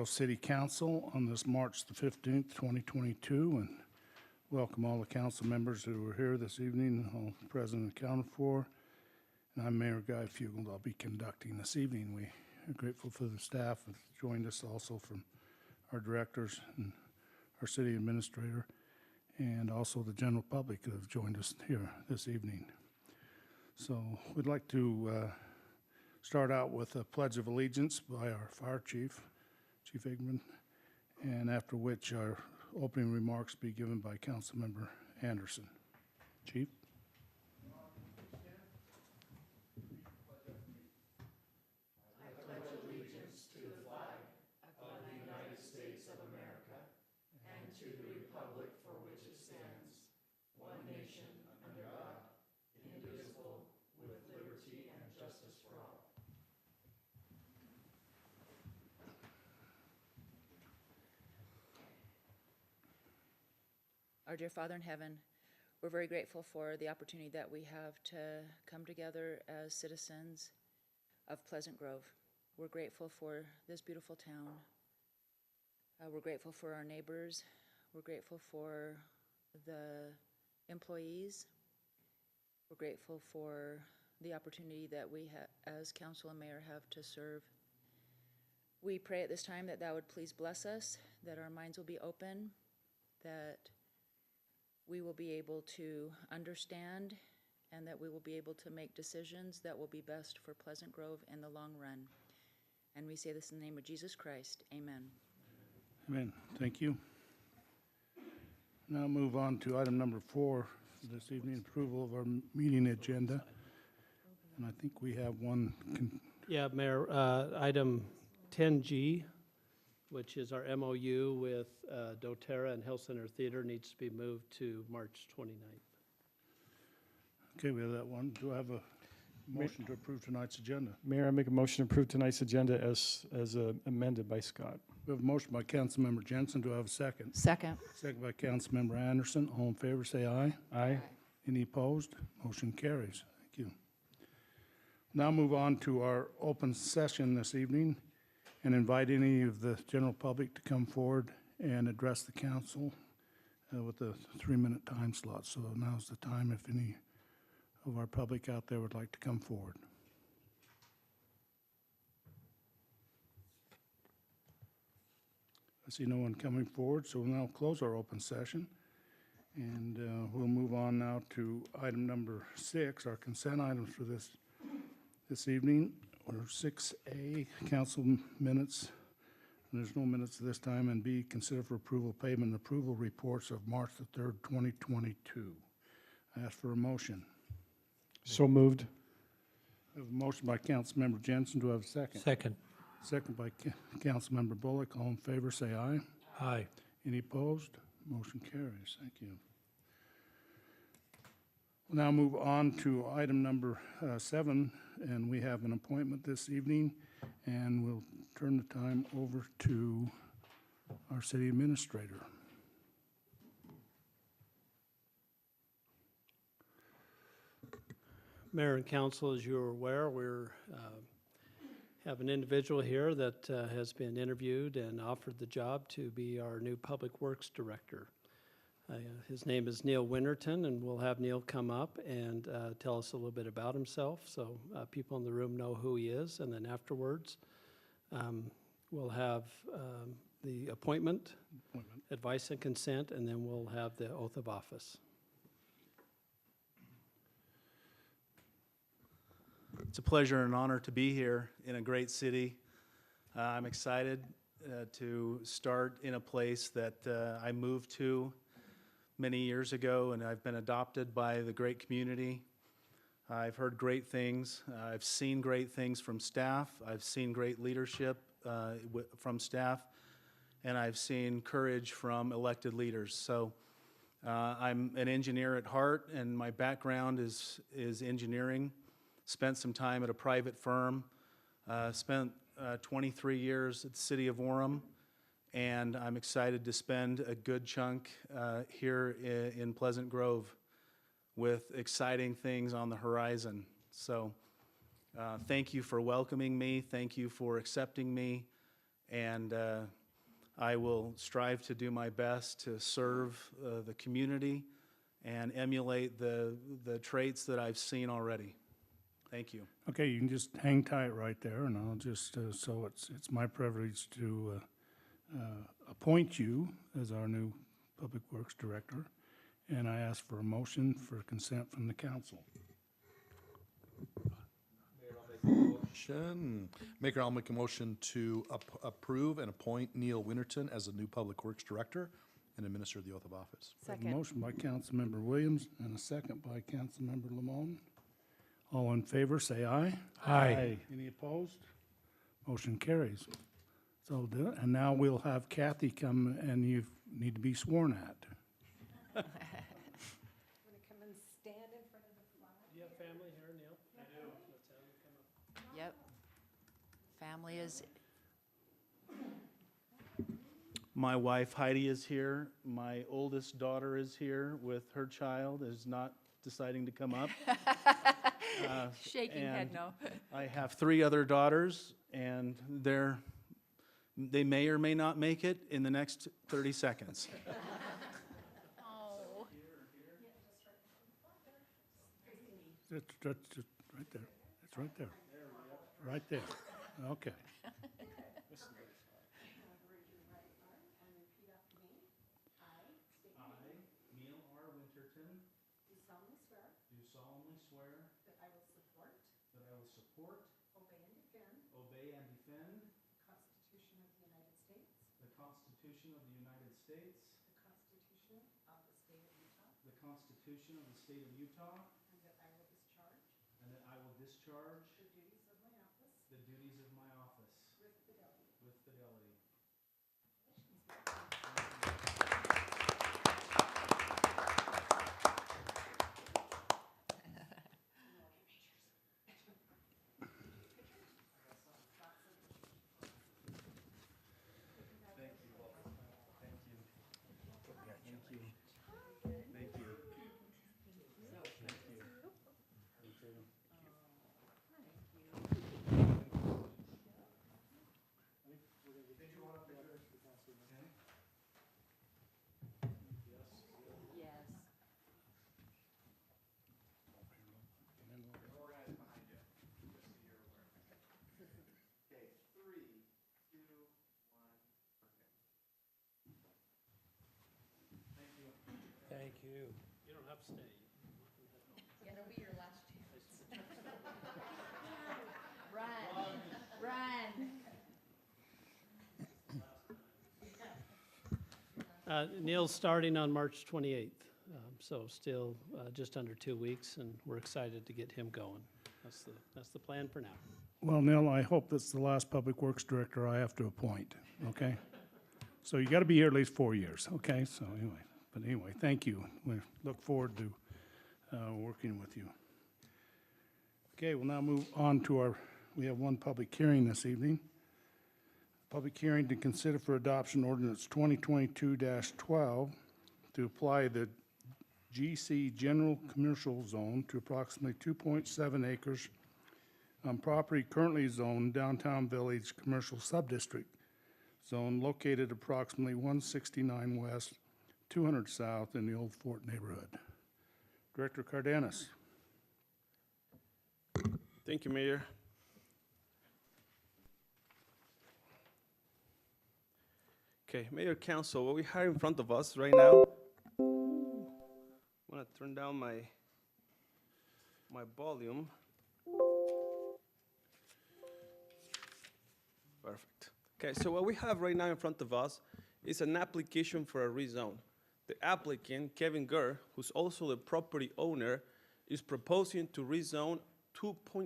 City Council on this March the 15th, 2022, and welcome all the council members who are here this evening, all present and accounted for. And I'm Mayor Guy Fugel. I'll be conducting this evening. We are grateful for the staff that joined us, also from our directors and our city administrator, and also the general public that have joined us here this evening. So we'd like to start out with a Pledge of Allegiance by our Fire Chief, Chief Igman, and after which our opening remarks be given by Councilmember Anderson. Chief? Our dear Father in heaven, we're very grateful for the opportunity that we have to come together as citizens of Pleasant Grove. We're grateful for this beautiful town. We're grateful for our neighbors. We're grateful for the employees. We're grateful for the opportunity that we as council and mayor have to serve. We pray at this time that Thou would please bless us, that our minds will be open, that we will be able to understand, and that we will be able to make decisions that will be best for Pleasant Grove in the long run. And we say this in the name of Jesus Christ. Amen. Amen. Thank you. Now move on to item number 4 this evening, approval of our meeting agenda. And I think we have one. Yeah, Mayor, item 10G, which is our MOU with doTERRA and Health Center Theater, needs to be moved to March 29th. Okay, we have that one. Do I have a motion to approve tonight's agenda? Mayor, I make a motion to approve tonight's agenda as amended by Scott. We have a motion by Councilmember Jensen. Do I have a second? Second. Second by Councilmember Anderson. All in favor, say aye. Aye. Any opposed? Motion carries. Thank you. Now move on to our open session this evening and invite any of the general public to come forward and address the council with a 3-minute time slot. So now's the time if any of our public out there would like to come forward. I see no one coming forward, so we'll now close our open session. And we'll move on now to item number 6, our consent items for this evening. Or 6A, council minutes. And there's no minutes this time. And B, consider for approval payment and approval reports of March the 3rd, 2022. I ask for a motion. So moved. I have a motion by Councilmember Jensen. Do I have a second? Second. Second by Councilmember Bullock. All in favor, say aye. Aye. Any opposed? Motion carries. Thank you. We'll now move on to item number 7, and we have an appointment this evening, and we'll turn the time over to our city administrator. Mayor and council, as you're aware, we're have an individual here that has been interviewed and offered the job to be our new Public Works Director. His name is Neil Winterton, and we'll have Neil come up and tell us a little bit about himself so people in the room know who he is. And then afterwards, we'll have the appointment, advice and consent, and then we'll have the oath of office. It's a pleasure and honor to be here in a great city. I'm excited to start in a place that I moved to many years ago, and I've been adopted by the great community. I've heard great things. I've seen great things from staff. I've seen great leadership from staff, and I've seen courage from elected leaders. So I'm an engineer at heart, and my background is engineering. Spent some time at a private firm. Spent 23 years at the city of Orem. And I'm excited to spend a good chunk here in Pleasant Grove with exciting things on the horizon. So thank you for welcoming me. Thank you for accepting me. and I will strive to do my best to serve the community and emulate the traits that I've seen already. Thank you. Okay, you can just hang tight right there, and I'll just, so it's my privilege to appoint you as our new Public Works Director, and I ask for a motion for consent from the council. Mayor, I'll make a motion to approve and appoint Neil Winterton as the new Public Works Director and administer the oath of office. A motion by Councilmember Williams and a second by Councilmember Lamone. All in favor, say aye. Aye. Any opposed? Motion carries. So, and now we'll have Kathy come, and you need to be sworn at. Want to come and stand in front of the flag? Do you have family here, Neil? I do. Let's have them come up. Yep. Family is, My wife Heidi is here. My oldest daughter is here with her child, is not deciding to come up. shaking head and no. I have 3 other daughters, and they may or may not make it in the next 30 seconds. Oh. It's just right there. It's right there. Right there. Okay. Neil R. Winterton, Do solemnly swear do solemnly swear that I will support, that I will support, obey, and defend obey, and defend the Constitution of the United States, the Constitution of the United States, the Constitution of the State of Utah, the Constitution of the State of Utah, and that I will discharge and that I will discharge the duties of my office the duties of my office with fidelity. with fidelity. Yes. Thank you. You don't have to stay. Yeah, it'll be your last chance. Run, run. Neil's starting on March 28th, so still just under 2 weeks, and we're excited to get him going. That's the plan for now. Well, Neil, I hope that's the last Public Works Director I have to appoint, okay? So you got to be here at least 4 years, okay? So anyway, thank you. We look forward to working with you. Okay, we'll now move on to we have one public hearing this evening. Public hearing to consider for adoption ordinance 2022-12 to apply the GC General Commercial Zone to approximately 2.7 acres on property currently zoned Downtown Village Commercial Subdistrict Zone located approximately 169 west, 200 south in the Old Fort neighborhood. Director Cardenas. Thank you, Mayor. Okay, Mayor, Council, what we have in front of us right now, I'm gonna turn down my volume. Perfect. Okay, so what we have right now in front of us is an application for a rezone. The applicant, Kevin Gurr, who's also the property owner, is proposing to rezone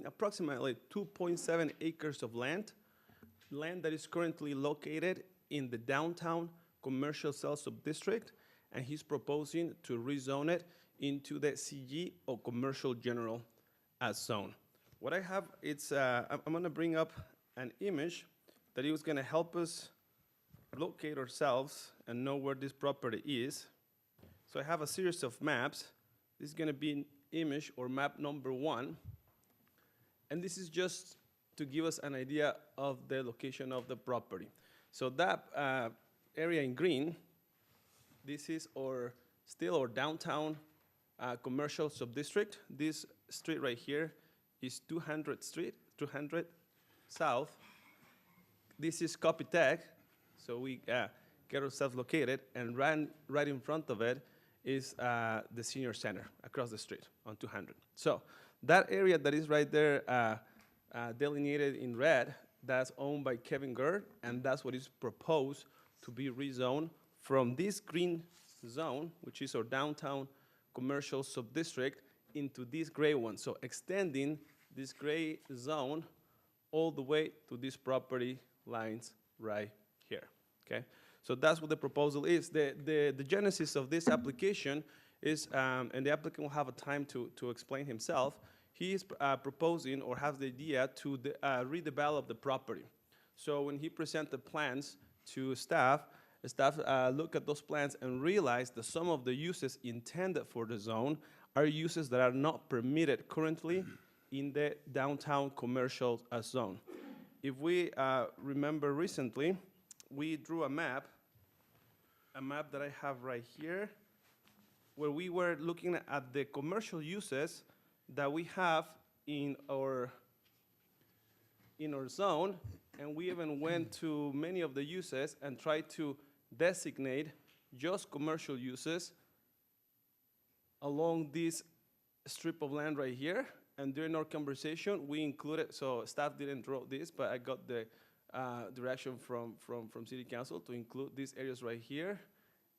approximately 2.7 acres of land that is currently located in the downtown commercial cell subdistrict, and he's proposing to rezone it into the CG or commercial general as zone. What I have, I'm gonna bring up an image that is gonna help us locate ourselves and know where this property is. So I have a series of maps. This is gonna be image or map number 1. And this is just to give us an idea of the location of the property. So that area in green, this is still our downtown commercial subdistrict. This street right here is 200 Street, 200 South. This is Copytech, so we get ourselves located, and right in front of it is the senior center across the street on 200. So that area that is right there delineated in red, that's owned by Kevin Gerd, and that's what is proposed to be rezoned from this green zone, which is our downtown commercial subdistrict, into this gray one. So extending this gray zone all the way to these property lines right here, okay? So that's what the proposal is. The genesis of this application is, and the applicant will have a time to explain himself, he is proposing or has the idea to redevelop the property. So when he presented plans to staff look at those plans and realize that some of the uses intended for the zone are uses that are not permitted currently in the downtown commercial zone. If we remember recently, we drew a map that I have right here, where we were looking at the commercial uses that we have in our zone, and we even went to many of the uses and tried to designate just commercial uses along this strip of land right here. And during our conversation, we included, so staff didn't draw this, but I got the direction from City Council to include these areas right here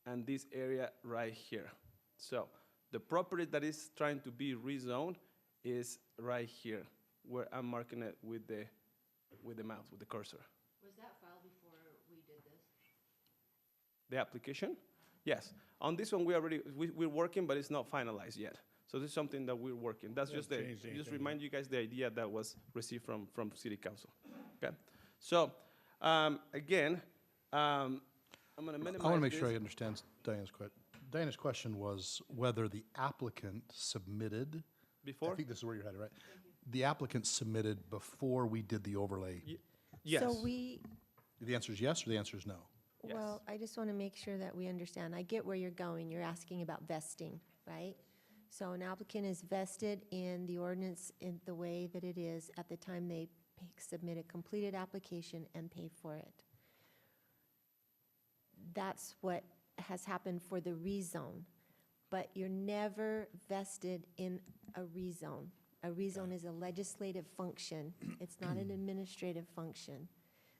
and this area right here. So the property that is trying to be rezoned is right here, where I'm marking it with the mouse, with the cursor. Was that filed before we did this? The application? Yes. On this one, we're working, but it's not finalized yet. So this is something that we're working. That's just just remind you guys the idea that was received from City Council. Okay. So again, I'm going to minimize. I want to make this. sure I understand Diana's question. Diana's question was whether the applicant submitted. Before? I think this is where you're headed, right? The applicant submitted before we did the overlay. Yes. So we, The answer is yes, or the answer is no? Yes. well, I just want to make sure that we understand. I get where you're going. You're asking about vesting, right? So an applicant is vested in the ordinance in the way that it is at the time they submit a completed application and pay for it. That's what has happened for the rezone. But you're never vested in a rezone. A rezone is a legislative function. It's not an administrative function.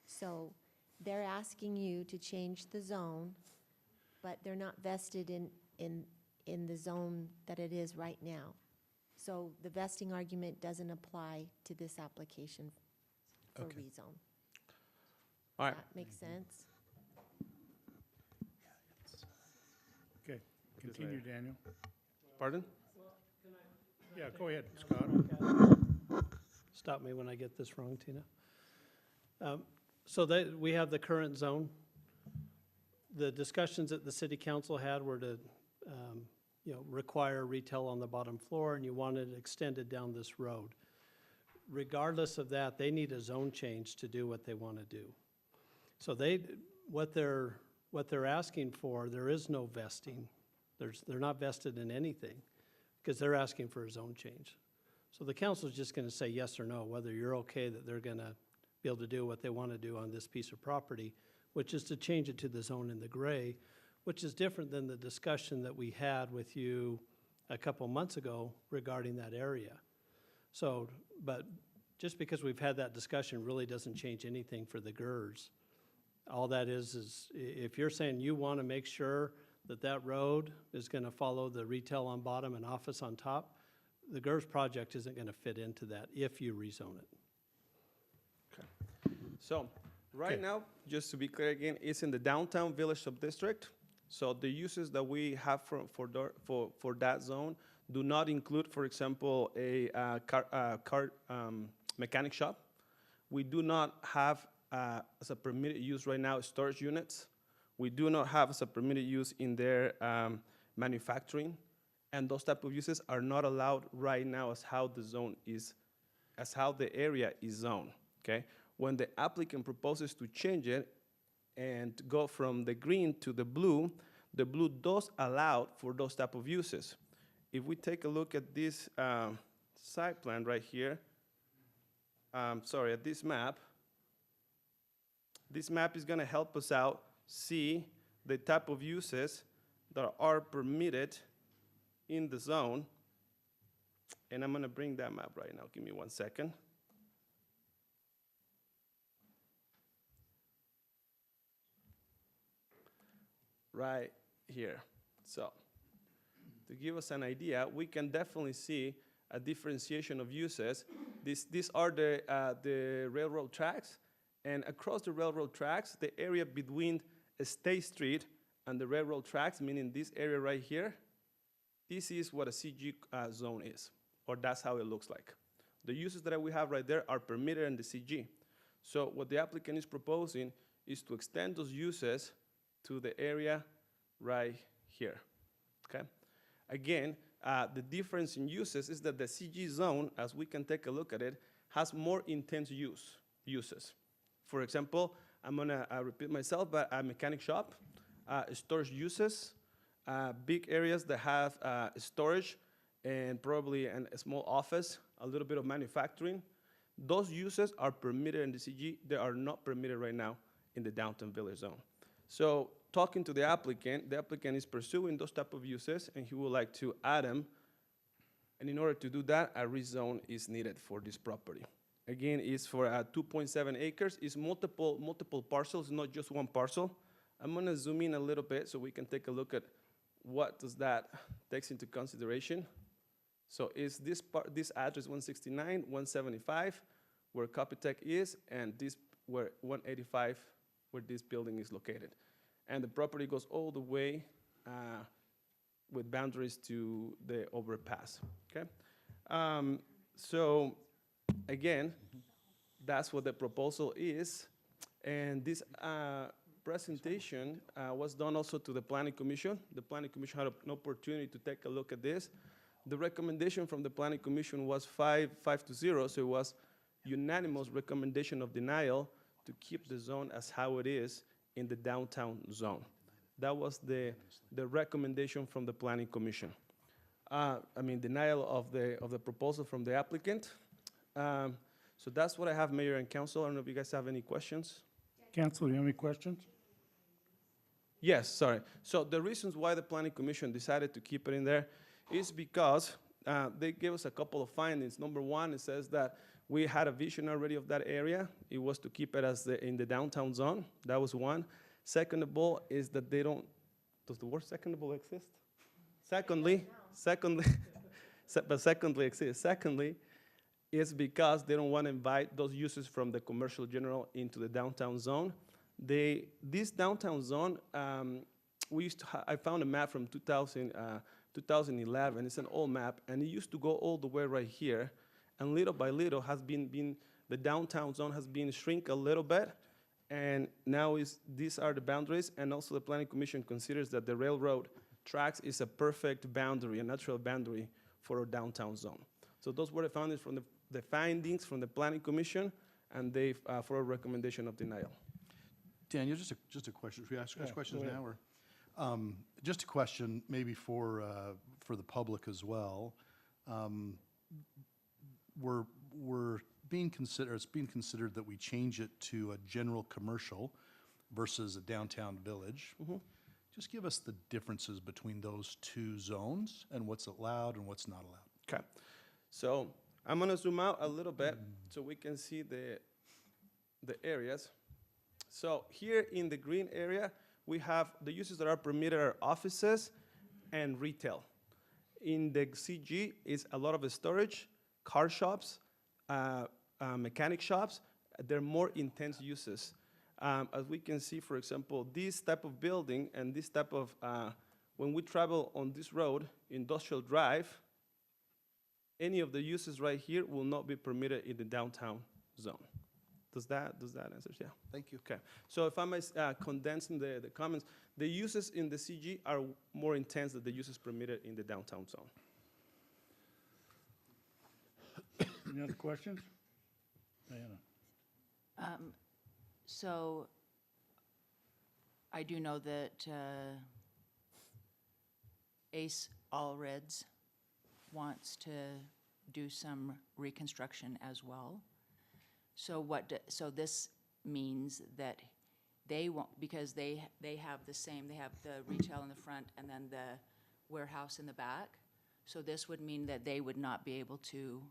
So they're asking you to change the zone, but they're not vested in the zone that it is right now. So the vesting argument doesn't apply to this application for Okay. rezone. All right. That makes sense? Okay, continue, Daniel. Pardon? Yeah, go ahead, Scott. Stop me when I get this wrong, Tina. So we have the current zone. The discussions that the city council had were to, require retail on the bottom floor, and you wanted it extended down this road. Regardless of that, they need a zone change to do what they want to do. So what they're asking for, there is no vesting. They're not vested in anything, because they're asking for a zone change. So the council's just going to say yes or no, whether you're okay that they're going to be able to do what they want to do on this piece of property, which is to change it to the zone in the gray, which is different than the discussion that we had with you a couple months ago regarding that area. So, but just because we've had that discussion really doesn't change anything for the GERS. All that is if you're saying you want to make sure that that road is going to follow the retail on bottom and office on top, the GERS project isn't going to fit into that if you rezone it. So right Okay. now, just to be clear again, it's in the downtown village subdistrict. So the uses that we have for that zone do not include, for example, a car mechanic shop. We do not have as a permitted use right now storage units. We do not have as a permitted use in their manufacturing, and those type of uses are not allowed right now as how the zone is, as how the area is zoned. Okay. When the applicant proposes to change it, and go from the green to the blue does allow for those type of uses. If we take a look at this site plan right here, at this map is going to help us out see the type of uses that are permitted in the zone. And I'm going to bring that map right now. Give me 1 second. Right here. So to give us an idea, we can definitely see a differentiation of uses. These are the railroad tracks, and across the railroad tracks, the area between State Street and the railroad tracks, meaning this area right here, this is what a CG zone is, or that's how it looks like. The uses that we have right there are permitted in the CG. So what the applicant is proposing is to extend those uses to the area right here, okay? Again, the difference in uses is that the CG zone, as we can take a look at it, has more intense uses. For example, I'm gonna repeat myself, but a mechanic shop, storage uses, big areas that have storage and probably a small office, a little bit of manufacturing. Those uses are permitted in the CG. They are not permitted right now in the downtown village zone. So talking to the applicant is pursuing those type of uses, and he would like to add them. And in order to do that, a rezone is needed for this property. Again, it's for 2.7 acres. It's multiple parcels, not just one parcel. I'm gonna zoom in a little bit so we can take a look at what does that takes into consideration. So is this address 169, 175, where Copytech is, and this where 185, where this building is located. And the property goes all the way with boundaries to the overpass, okay? So again, that's what the proposal is. And this presentation was done also to the Planning Commission. The Planning Commission had an opportunity to take a look at this. The recommendation from the Planning Commission was 5-0, so it was unanimous recommendation of denial to keep the zone as how it is in the downtown zone. That was the recommendation from the Planning Commission. Denial of the proposal from the applicant. So that's what I have, Mayor and Council. I don't know if you guys have any questions. Council, do you have any questions? Yes, sorry. So the reasons why the Planning Commission decided to keep it in there is because they gave us a couple of findings. Number one, it says that we had a vision already of that area. It was to keep it as in the downtown zone. That was one. Secondable is that they don't, does the word secondable exist? Secondly, exists. Secondly, is because they don't want to invite those uses from the commercial general into the downtown zone. This downtown zone, I found a map from 2011. It's an old map, and it used to go all the way right here. And little by little the downtown zone has been shrink a little bit. And now these are the boundaries. And also the Planning Commission considers that the railroad tracks is a perfect boundary, a natural boundary for a downtown zone. So those were the findings from the findings from the Planning Commission, and they for a recommendation of denial. Daniel, just a question. Should we ask questions go ahead. now, or just a question maybe for the public as well? We're being considered. It's being considered that we change it to a general commercial versus a downtown village. Mm-hmm. Just give us the differences between those two zones and what's allowed and what's not allowed. Okay, so I'm gonna zoom out a little bit so we can see the areas. So here in the green area, we have the uses that are permitted are offices and retail. In the CG is a lot of storage, car shops, mechanic shops. They're more intense uses. As we can see, for example, this type of building and this type of, when we travel on this road, Industrial Drive, any of the uses right here will not be permitted in the downtown zone. Does that answer? Yeah. Thank you. Okay. So if I may condense in the comments, the uses in the CG are more intense than the uses permitted in the downtown zone. Any other questions? Diana? So I do know that Ace All Reds wants to do some reconstruction as well. So so this means that they won't, because they have the same, they have the retail in the front and then the warehouse in the back. So this would mean that they would not be able to,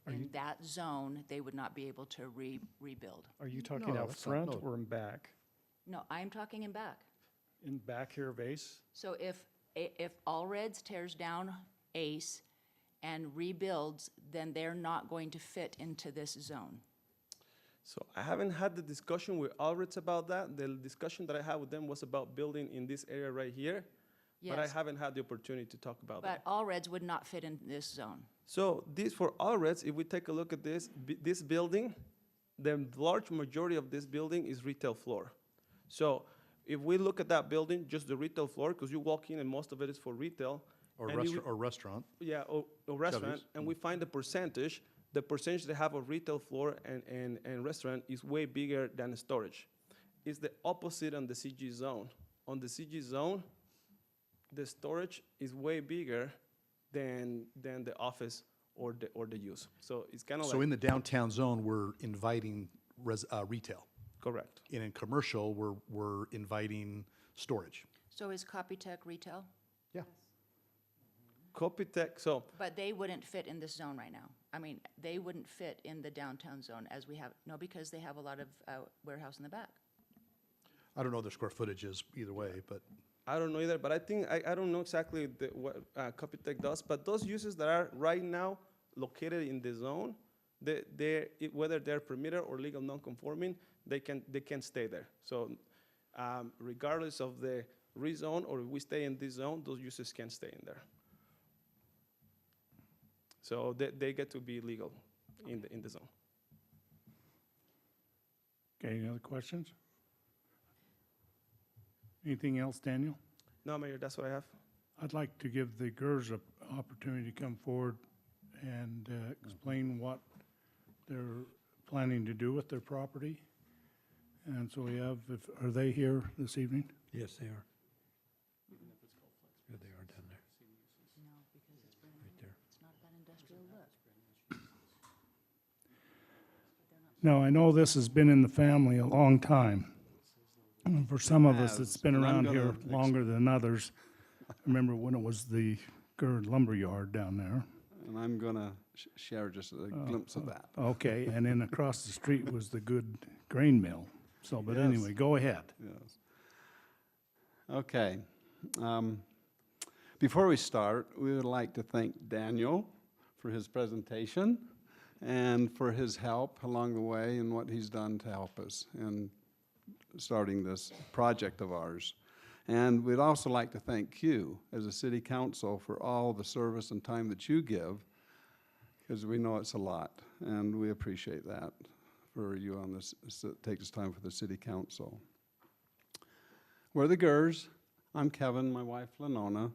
in that zone, they would not be able to rebuild. Are you talking No, out that's not- front no. or in back? No, I'm talking in back. In back here of Ace? So if All Reds tears down Ace and rebuilds, then they're not going to fit into this zone. So I haven't had the discussion with Alberts about that. The discussion that I had with them was about building in this area right here. But I Yes, haven't had the opportunity to talk about but that. All Reds would not fit in this zone. So this, for Alberts, if we take a look at this, this building, the large majority of this building is retail floor. So if we look at that building, just the retail floor, because you walk in and most of it is for retail. Or and you- restaurant. Yeah, or restaurant, Chubby's. and we find the percentage they have of retail floor and restaurant is way bigger than storage. It's the opposite on the CG zone. On the CG zone, the storage is way bigger than the office or the use. So it's kind of So like, in the downtown zone, we're inviting retail. correct. And in commercial, we're inviting storage. So is Copytech retail? Yeah. Copytech, so But they wouldn't fit in this zone right now. I mean, they wouldn't fit in the downtown zone as we have, no, because they have a lot of warehouse in the back. I don't know the square footage is either way, but I don't know either, but I think, I don't know exactly what Copytech does, but those uses that are right now located in the zone, whether they're permitted or legal non-conforming, they can stay there. So regardless of the rezone or if we stay in this zone, those uses can stay in there. So they get to be legal in the zone. Okay, any other questions? Anything else, Daniel? No, Mayor, that's what I have. I'd like to give the GERS an opportunity to come forward and explain what they're planning to do with their property. And so we have, are they here this evening? Yes, they are. Yeah, they are down there. No, because it's brand Right there. It's not that industrial look. No, I know this has been in the family a long time. And for some of us, it's been and I'm around here gonna longer than others. I remember when it was the GERD lumberyard down there. And I'm going to share just a glimpse of that. Okay, and then across the street was the good grain mill. So, but Yes. anyway, go ahead. Yes. Okay. Before we start, we would like to thank Daniel for his presentation and for his help along the way and what he's done to help us in starting this project of ours. And we'd also like to thank you as a city council for all the service and time that you give, because we know it's a lot, and we appreciate that for you on this, take this time for the city council. We're the Gers. I'm Kevin, my wife Lenona,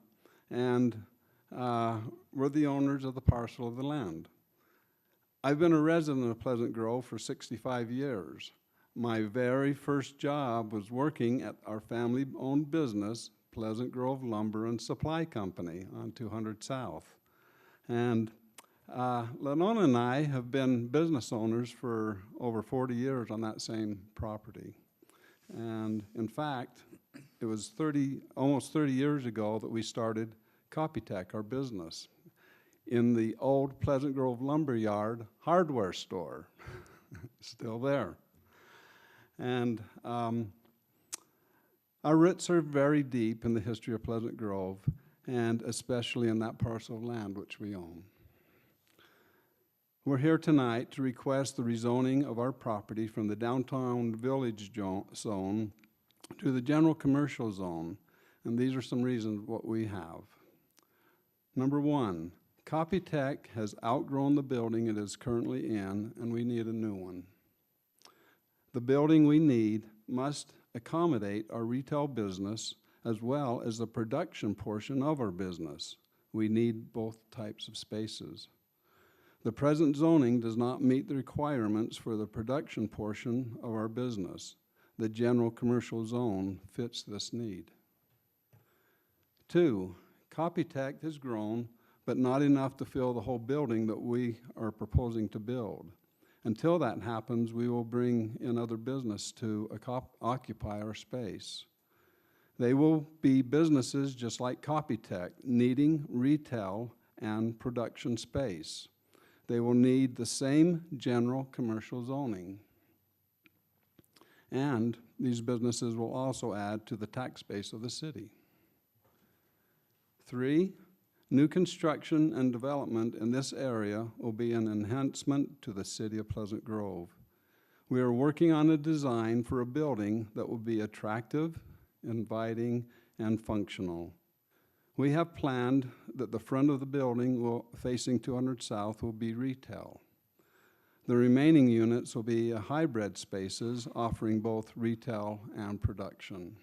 and we're the owners of the parcel of the land. I've been a resident of Pleasant Grove for 65 years. My very first job was working at our family-owned business, Pleasant Grove Lumber and Supply Company on 200 South. And Lenona and I have been business owners for over 40 years on that same property. And in fact, it was almost 30 years ago that we started Copytech, our business, in the old Pleasant Grove Lumberyard hardware store, still there. And our roots are very deep in the history of Pleasant Grove, and especially in that parcel of land which we own. We're here tonight to request the rezoning of our property from the downtown village zone to the general commercial zone, and these are some reasons what we have. Number one, Copytech has outgrown the building it is currently in, and we need a new one. The building we need must accommodate our retail business as well as the production portion of our business. We need both types of spaces. The present zoning does not meet the requirements for the production portion of our business. the general commercial zone fits this need. 2, Copytech has grown, but not enough to fill the whole building that we are proposing to build. Until that happens, we will bring in other business to occupy our space. They will be businesses just like Copytech, needing retail and production space. They will need the same general commercial zoning. And these businesses will also add to the tax base of the city. 3, new construction and development in this area will be an enhancement to the city of Pleasant Grove. We are working on a design for a building that will be attractive, inviting, and functional. We have planned that the front of the building facing 200 South will be retail. The remaining units will be hybrid spaces offering both retail and production.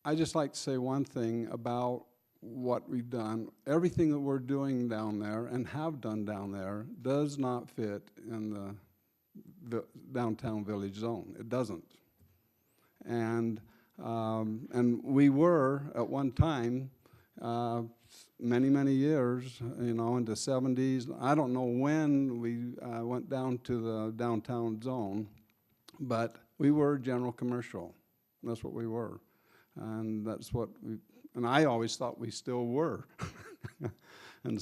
I just like to say one thing about what we've done. Everything that we're doing down there and have done down there does not fit in the downtown village zone. It doesn't. And we were at one time, many years, you know, in the 70s. I don't know when we went down to the downtown zone, but we were general commercial. That's what we were. And that's what and I always thought we still were. And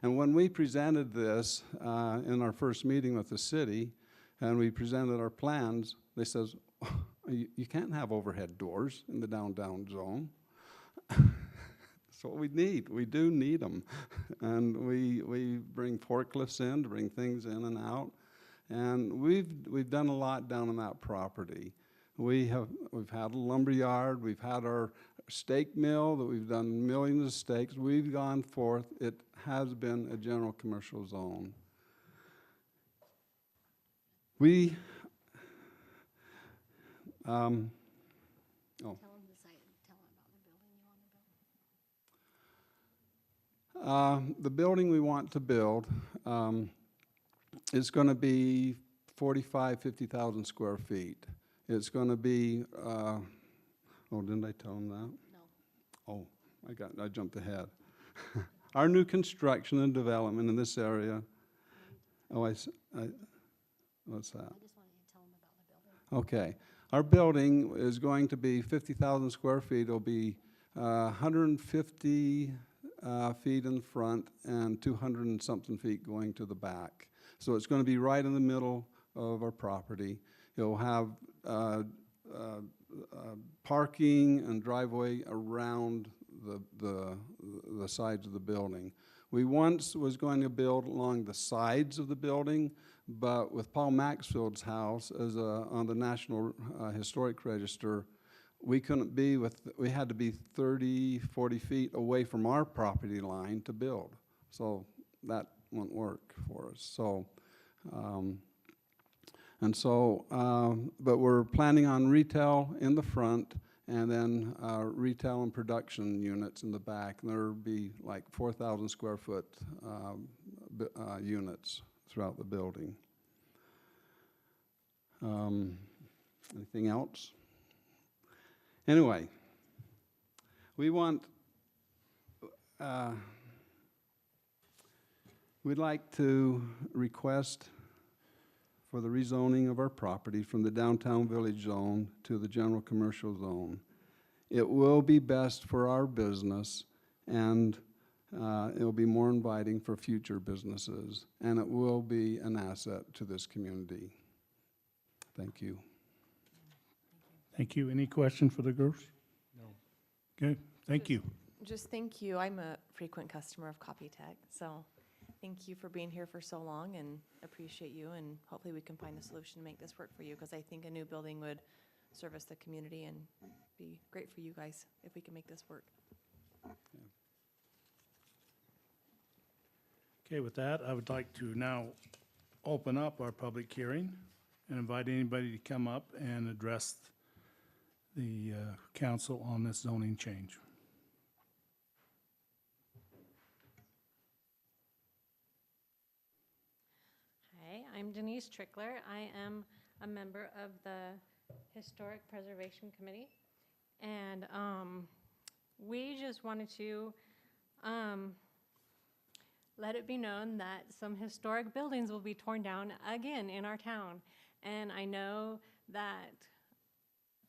when we presented this in our first meeting with the city, and we presented our plans, they says, you can't have overhead doors in the downtown zone. That's what we need. We do need them. And we bring forklifts in to bring things in and out. And we've done a lot down on that property. We've had a lumber yard. We've had our steak mill that we've done millions of steaks. We've gone forth. It has been a general commercial zone. We Tell them the site, tell them about the building you want to build. The building we want to build is going to be 50,000 square feet. It's going to be, oh, didn't I tell them that? No. Oh, I jumped ahead. Our new construction and development in this area, what's that? I just wanted you to tell them about the building. Okay. Our building is going to be 50,000 square feet. It'll be 150 feet in front and 200 and something feet going to the back. So it's going to be right in the middle of our property. It'll have parking and driveway around the sides of the building. We once was going to build along the sides of the building, but with Paul Maxfield's house as on the National Historic Register, we couldn't be we had to be 30, 40 feet away from our property line to build. So that won't work for us. So, but we're planning on retail in the front and then retail and production units in the back. And there'll be like 4,000 square foot units throughout the building. Anything else? Anyway, we'd like to request for the rezoning of our property from the downtown village zone to the general commercial zone. It will be best for our business, and it will be more inviting for future businesses, and it will be an asset to this community. Thank you. Thank you. Any question for the girls? No. Okay, thank you. Just thank you. I'm a frequent customer of Copytech, so thank you for being here for so long and appreciate you, and hopefully we can find a solution to make this work for you, because I think a new building would service the community and be great for you guys if we can make this work. Okay, with that, I would like to now open up our public hearing and invite anybody to come up and address the council on this zoning change. Hi, I'm Denise Trickler. I am a member of the Historic Preservation Committee. And we just wanted to let it be known that some historic buildings will be torn down again in our town. And I know that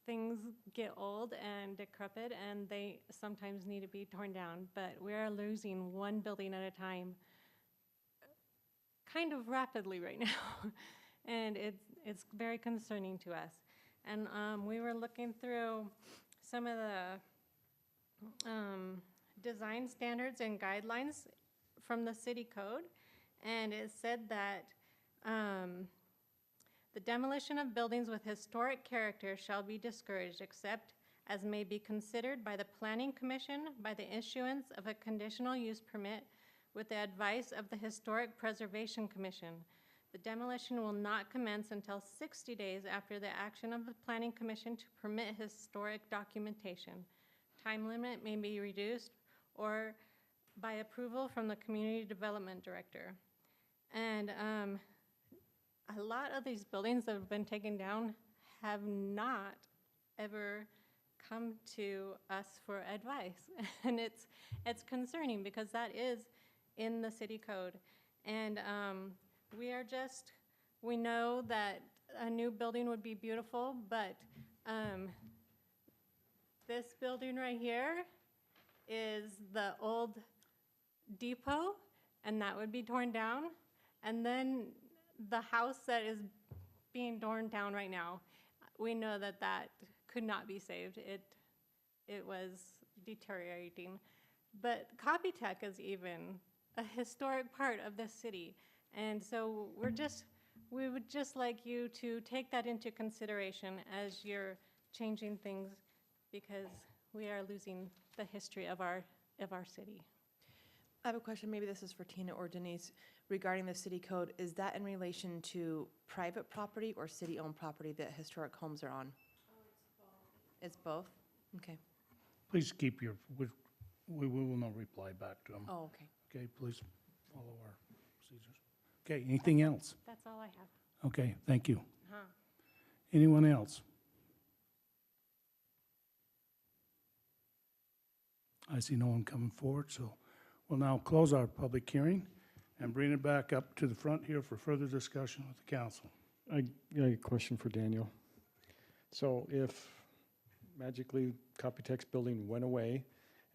things get old and decrepit and they sometimes need to be torn down, but we are losing one building at a time kind of rapidly right now. And it's very concerning to us. And we were looking through some of the design standards and guidelines from the city code, and it said that the demolition of buildings with historic character shall be discouraged except as may be considered by the Planning Commission by the issuance of a conditional use permit with the advice of the Historic Preservation Commission. The demolition will not commence until 60 days after the action of the Planning Commission to permit historic documentation. Time limit may be reduced or by approval from the Community Development Director. And a lot of these buildings that have been taken down have not ever come to us for advice. And it's concerning because that is in the city code. And we know that a new building would be beautiful, but this building right here is the old depot, and that would be torn down. And then the house that is being torn down right now, we know that that could not be saved. It was deteriorating. But Copytech is even a historic part of this city. And so we would just like you to take that into consideration as you're changing things, because we are losing the history of our city. I have a question, maybe this is for Tina or Denise, regarding the city code. Is that in relation to private property or city-owned property that historic homes are on? Oh, it's both. It's both? Okay. Please keep we will not reply back to them. Oh, okay. Okay, please follow our procedures. Okay, anything else? That's all I have. Okay, thank you. Uh-huh. Anyone else? I see no one coming forward, so we'll now close our public hearing and bring it back up to the front here for further discussion with the council. I got a question for Daniel. So if magically Copytech's building went away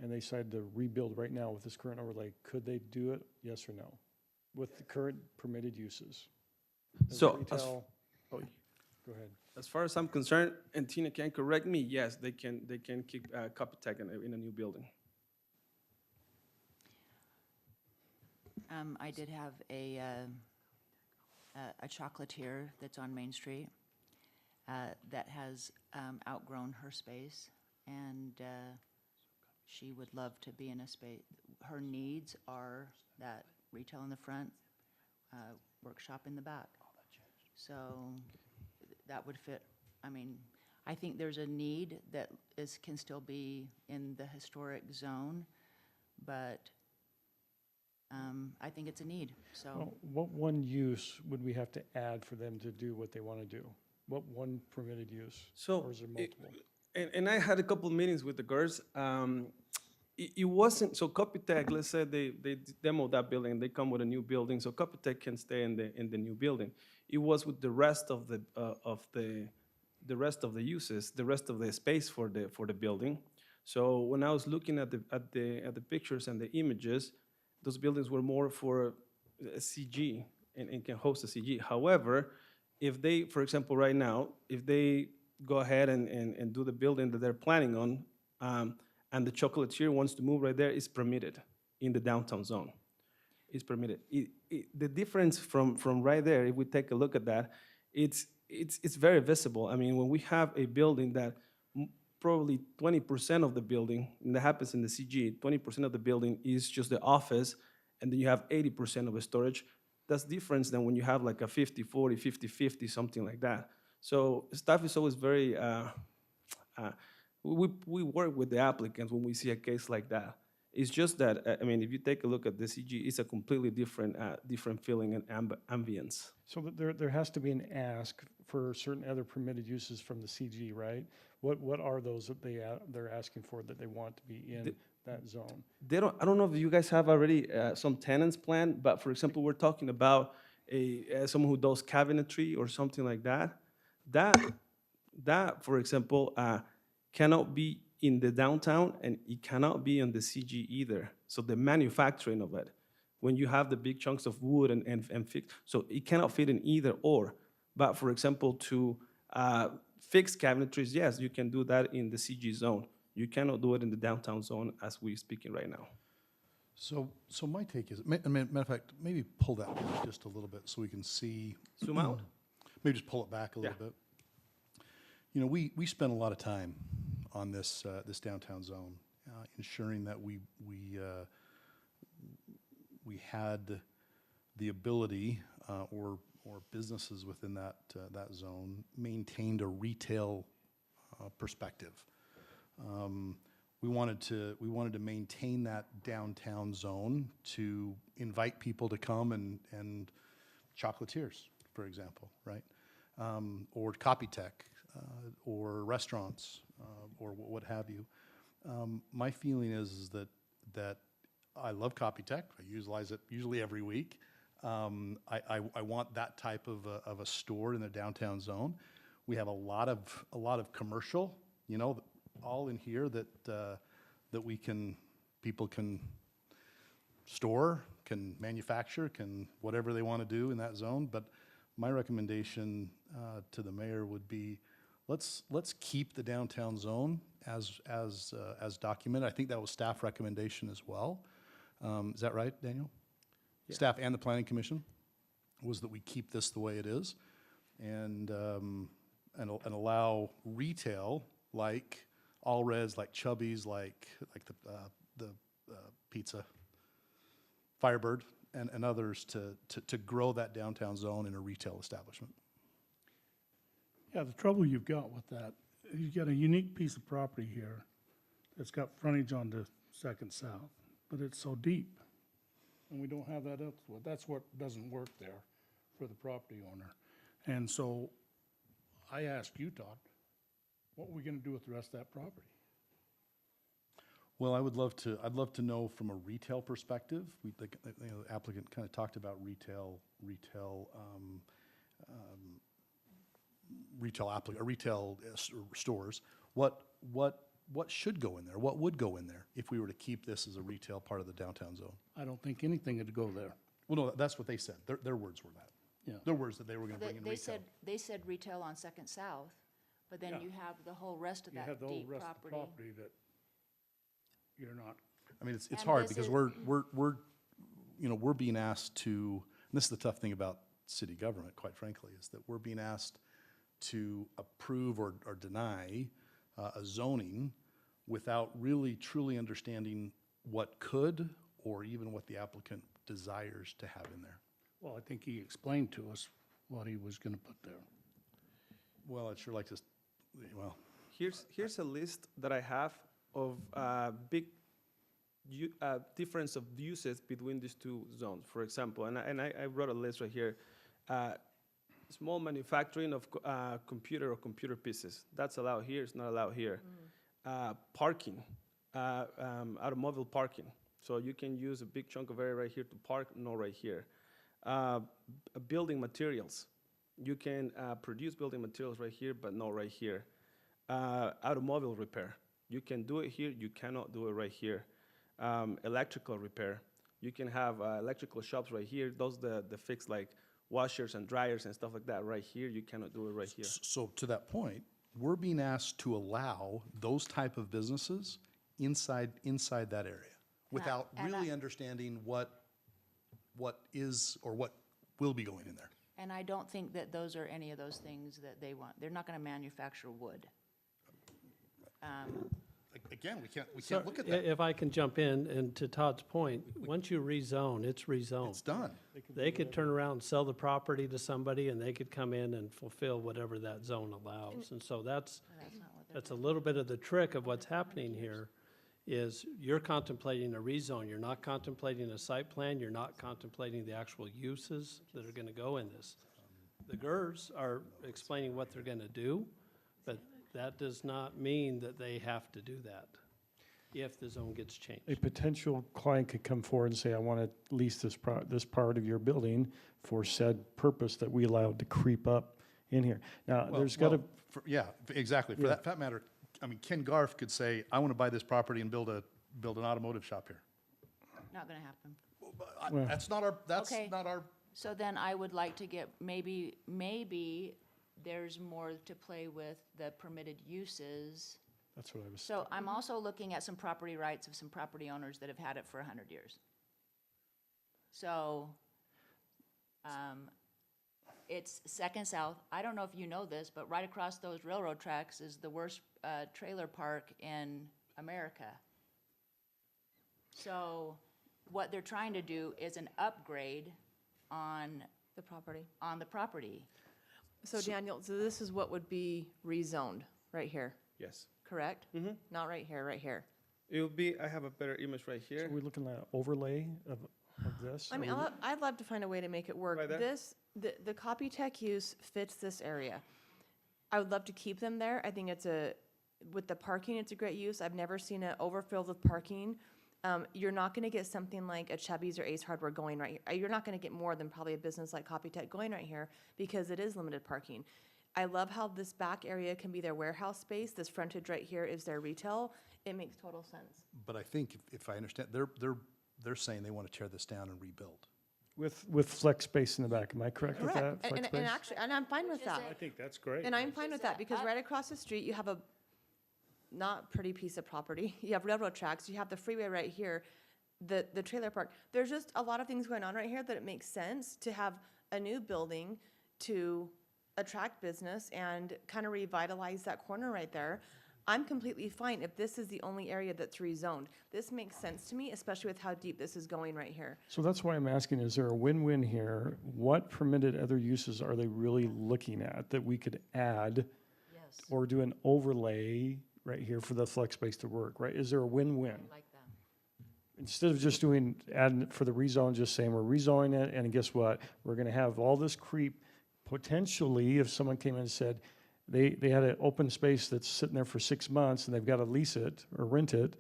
and they decided to rebuild right now with this current overlay, could they do it, yes or no, with the current permitted uses? Does So, retail- oh, go ahead. as far as I'm concerned, and Tina can correct me, yes, they can keep Copytech in a new building. I did have a chocolatier that's on Main Street that has outgrown her space, and she would love to be in a space. Her needs are that retail in the front, workshop in the back. So that would fit. I mean, I think there's a need that can still be in the historic zone, but I think it's a need, so. Well, what one use would we have to add for them to do what they want to do? What one permitted use? So, Or is there multiple? And I had a couple of meetings with the girls. It wasn't, so Copytech, let's say they demoed that building, they come with a new building, so Copytech can stay in the new building. It was with the rest of the rest of the uses, the rest of the space for the building. So when I was looking at the pictures and the images, those buildings were more for a CG and can host a CG. However, if they, for example, right now, if they go ahead and do the building that they're planning on, and the chocolatier wants to move right there, it's permitted in the downtown zone. It's permitted. The difference from right there, if we take a look at that, it's very visible. I mean, when we have a building that probably 20% of the building, and that happens in the CG, 20% of the building is just the office, and then you have 80% of the storage. That's different than when you have like a 50-40, 50-50, something like that. So staff is always very, we work with the applicants when we see a case like that. It's just that, I mean, if you take a look at the CG, it's a completely different feeling and ambience. So there has to be an ask for certain other permitted uses from the CG, right? What are those that they're asking for that they want to be in that zone? I don't know if you guys have already some tenants planned, but for example, we're talking about someone who does cabinetry or something like that. That, for example, cannot be in the downtown, and it cannot be on the CG either. So the manufacturing of it, when you have the big chunks of wood and fix, so it cannot fit in either or. But for example, to fix cabinetries, yes, you can do that in the CG zone. You cannot do it in the downtown zone as we're speaking right now. So my take is, matter of fact, maybe pull that back just a little bit so we can see. Zoom out. Maybe just pull it back a little bit. You know, we spent a lot of time on this downtown zone, ensuring that we had the ability or businesses within that zone maintained a retail perspective. We wanted to maintain that downtown zone to invite people to come and chocolatiers, for example, right? Or Copytech, or restaurants, or what have you. My feeling is that I love Copytech. I utilize it usually every week. I want that type of a store in the downtown zone. We have a lot of commercial, you know, all in here that people can store, can manufacture, can whatever they want to do in that zone. But my recommendation to the mayor would be, let's keep the downtown zone as documented. I think that was staff recommendation as well. Is that right, Daniel? Yeah. Staff and the Planning Commission was that we keep this the way it is, and allow retail like All Reds, like Chubby's, like the pizza, Firebird, and others to grow that downtown zone in a retail establishment. Yeah, the trouble you've got with that, you've got a unique piece of property here that's got frontage onto Second South, but it's so deep, and we don't have that elsewhere. That's what doesn't work there for the property owner. And so I asked you, Todd, what are we gonna do with the rest of that property? Well, I'd love to know from a retail perspective. The applicant kind of talked about retail stores. What should go in there? What would go in there if we were to keep this as a retail part of the downtown zone? I don't think anything would go there. Well, no, that's what they said. Their words were that. Yeah. Their words that they were going to bring in retail. They said retail on Second South, but then Yeah. you have the whole rest of You that have the whole deep rest of the property. property that you're not. I mean, it's And hard this because is- we're being asked to, and this is the tough thing about city government, quite frankly, is that we're being asked to approve or deny a zoning without really truly understanding what could or even what the applicant desires to have in there. Well, I think he explained to us what he was gonna put there. Well, I'd sure like to, well, Here's a list that I have of big difference of uses between these two zones. For example, and I wrote a list right here. Small manufacturing of computer pieces. That's allowed here. It's not allowed here. Parking, automobile parking. So you can use a big chunk of area right here to park, no right here. Building materials. You can produce building materials right here, but not right here. Automobile repair. You can do it here, you cannot do it right here. Electrical repair. You can have electrical shops right here. Those the fix like washers and dryers and stuff like that right here. You cannot do it right here. so to that point, we're being asked to allow those type of businesses inside that area without and really understanding what is or what will be going in there. And I don't think that those are any of those things that they want. They're not gonna manufacture wood. Again, we can't So look at that. if I can jump in, and to Todd's point, once you rezone, it's rezoned. It's done. They could turn around and sell the property to somebody, and they could come in and fulfill whatever that zone allows. And so that's a little bit of the trick of what's happening here, is you're contemplating a rezone. You're not contemplating a site plan. You're not contemplating the actual uses that are gonna go in this. The GERS are explaining what they're gonna do, but that does not mean that they have to do that if the zone gets A changed. potential client could come forward and say, I want to lease this part of your building for said purpose that we allowed to creep up in here. Now, Well, there's got to, well, yeah, exactly. For Yeah. that matter, I mean, Ken Garf could say, I want to buy this property and build an automotive shop here. Not gonna happen. Well- That's Okay. not our, So then I would like to get, maybe there's more to play with the permitted uses. that's what I was, So I'm also looking at some property rights of some property owners that have had it for 100 years. So, it's Second South. I don't know if you know this, but right across those railroad tracks is the worst trailer park in America. So what they're trying to do is an upgrade on The property. the property. So Daniel, so this is what would be rezoned, right here, Yes. correct? Mhm. Not right here, right here. It will be, I have a better image right so here. we're looking at overlay of this? I mean, I'd love to find a way to make it work. Right there? The copy tech use fits this area. I would love to keep them there. I think with the parking, it's a great use. I've never seen it overfilled with parking. You're not gonna get something like a Chubby's or Ace Hardware going right here. You're not gonna get more than probably a business like Copy Tech going right here because it is limited parking. I love how this back area can be their warehouse space. This frontage right here is their retail. It makes total sense. but I think if I understand, they're saying they want to tear this down and rebuild. With flex space in the back, am I correct with that? Correct. Flex And space? actually, and I'm fine with that. I think that's great. And I'm fine with that, because right across the street, you have a not pretty piece of property. You have railroad tracks, you have the freeway right here, the trailer park. There's just a lot of things going on right here that it makes sense to have a new building to attract business and kind of revitalize that corner right there. I'm completely fine if this is the only area that's rezoned. This makes sense to me, especially with how deep this is going right here. So that's why I'm asking, is there a win-win here? What permitted other uses are they really looking at that we could add Yes, or do an overlay right here for the flex space to work, right? Is there a win-win? I like that. Instead of just adding it for the rezone, just saying we're rezoning it, and guess what? We're gonna have all this creep, potentially, if someone came in and said, they had an open space that's sitting there for 6 months, and they've gotta lease it or rent it,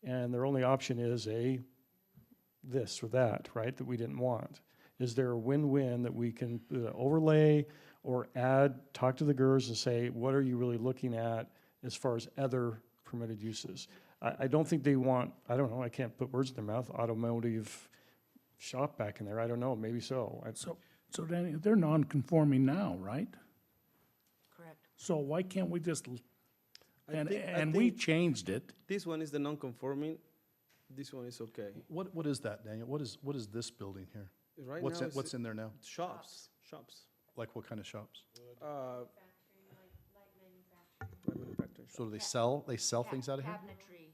and their only option is this or that, right, that we didn't want. Is there a win-win that we can overlay or add, talk to the GERS and say, what are you really looking at as far as other permitted uses? I don't think they want, I don't know, I can't put words in their mouth, automotive shop back in there, I don't know, maybe so. So Danny, they're non-conforming now, right? Correct. So why can't we just, I and we think changed it. this one is the non-conforming, this one is okay. What is that, Daniel? What is this building here? Right What's now, what's in there now? shops. Like what kind of shops? Light manufacturing So do shop. they sell things out of here? Cabinetry.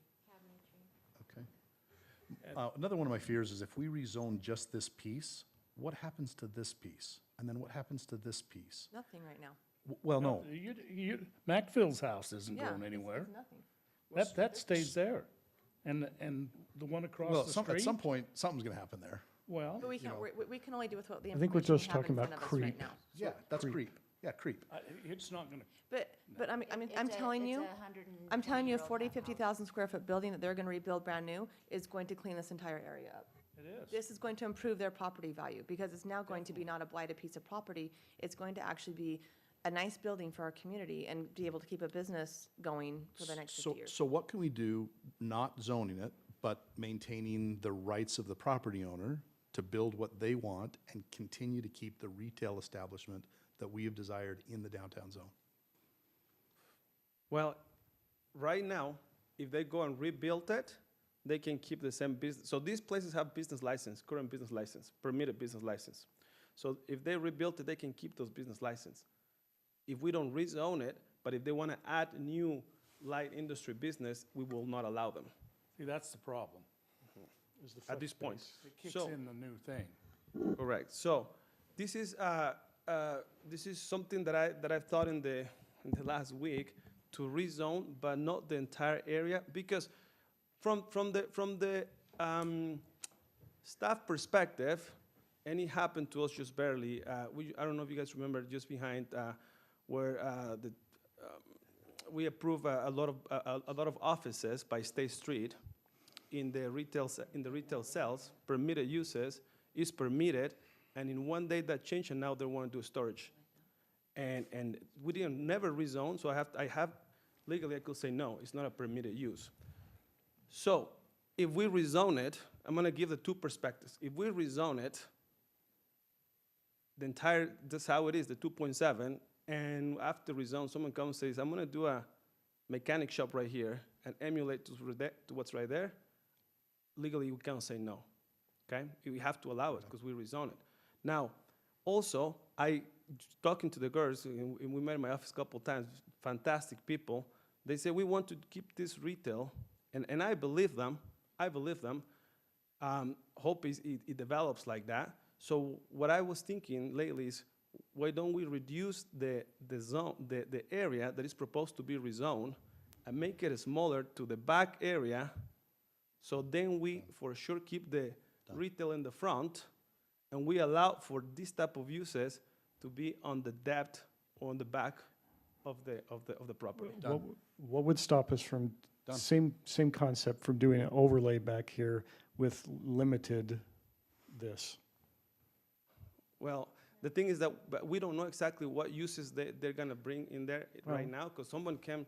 Okay. Another one of my fears is if we rezone just this piece, what happens to this piece? And then what happens to this piece? Nothing right now. Well, no, Macphill's house isn't Yeah, going it's anywhere. nothing. That stays there. And the one well, across the at street, some point, something's gonna happen there. well, But we can't, we can only do with what the I think we're information we just have in talking front about of us right creep. now. Yeah, that's creep. Yeah, creep. it's not gonna, But I'm telling you, I'm telling you, a 40, 50,000 square foot building that they're gonna rebuild brand new is going to clean this entire area up. it is. This is going to improve their property value, because it's now going to be not a blighted piece of property. It's going to actually be a nice building for our community and be able to keep a business going for the next 50 years. So what can we do, not zoning it, but maintaining the rights of the property owner to build what they want and continue to keep the retail establishment that we have desired in the downtown zone? Well, right now, if they go and rebuild it, they can keep the same business. So these places have business license, current business license, permitted business license. So if they rebuild it, they can keep those business license. If we don't rezone it, but if they want to add new light industry business, we will not allow them See, that's the problem. Is the at flex this point. space. It kicks So- in the new thing. Correct. So this is something that I've thought in the last week to rezone, but not the entire area, because from the staff perspective, and it happened to us just barely. I don't know if you guys remember, just behind where we approve a lot of offices by State Street in the retail cells, permitted uses is permitted, and in one day that changed, and now they want to do storage. And we didn't never rezone, so I have legally I could say no, it's not a permitted use. So if we rezone it, I'm gonna give the two perspectives. If we rezone it, that's how it is, the 2.7, and after rezone, someone comes and says, I'm gonna do a mechanic shop right here and emulate to what's right there, legally we can't say no, okay? We have to allow it because we rezone it. Now, also, talking to the girls, and we met in my office a couple times, fantastic people, they say, we want to keep this retail, and I believe them, hope it develops like that. So what I was thinking lately is, why don't we reduce the area that is proposed to be rezoned and make it smaller to the back area, so then we for sure keep the retail in the front, and we allow for this type of uses to be on the depth or on the back of the property. What would stop us from, same concept, from doing an overlay back here with limited this? Well, the thing is that we don't know exactly what uses they're gonna bring in there right now, because someone came,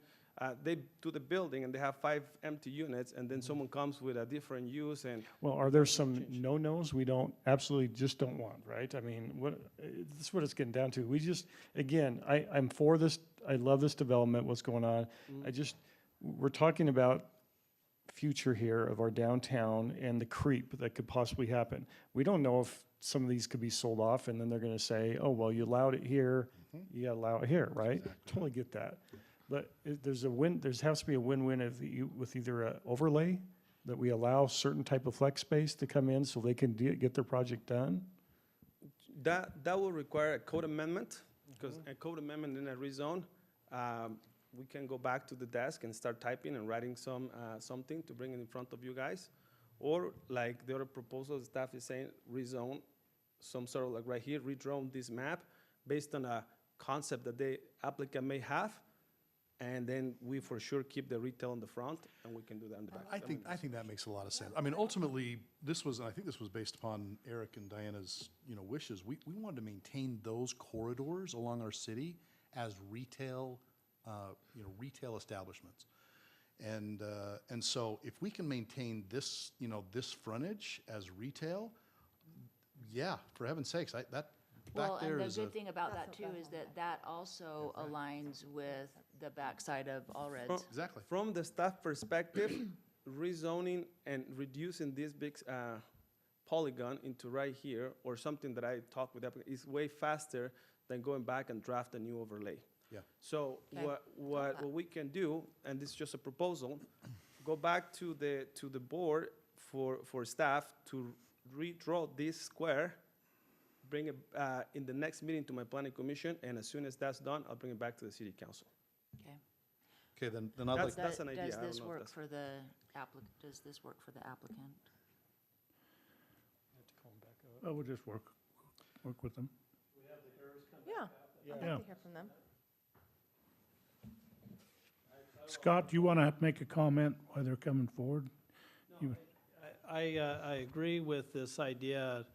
they do the building and they have 5 empty units, and then someone comes with a different use and. Well, are there some no-nos we absolutely just don't want, right? I mean, this is what it's getting down to. We just, again, I'm for this, I love this development, what's going on. We're talking about future here of our downtown and the creep that could possibly happen. We don't know if some of these could be sold off, and then they're gonna say, oh, well, you allowed it here, you gotta allow it here, right? Totally get that. But there has to be a win-win with either an overlay, that we allow certain type of flex space to come in so they can get their project done. That will require a code amendment, because a code amendment in a rezone, we can go back to the desk and start typing and writing something to bring it in front of you guys. Or like the other proposal, staff is saying, rezone, some sort of like right here, redraw this map based on a concept that the applicant may have, and then we for sure keep the retail in the front, and we can do that in the back. I think that makes a lot of sense. I mean, ultimately, I think this was based upon Eric and Diana's, wishes. We wanted to maintain those corridors along our city as retail, retail establishments. And so if we can maintain this, this frontage as retail, yeah, for heaven's sakes, that back Well, there and the is good thing about that too is that also aligns with the backside of Authorized. exactly. From the staff perspective, rezoning and reducing this big polygon into right here, or something that I talked with applicant, is way faster than going back and draft a new overlay. Yeah. So Okay. what we can do, and this is just a proposal, go back to the board for staff to redraw this square, bring it in the next meeting to my planning commission, and as soon as that's done, I'll bring it back to the city council. Okay. Okay, then I'd like, That's an idea. Does I don't this know if work that's- for the does this work for the applicant? We'll just work with them. Yeah, I'd Yeah. like to hear from them. Scott, you want to make a comment while they're coming forward? I agree with this idea.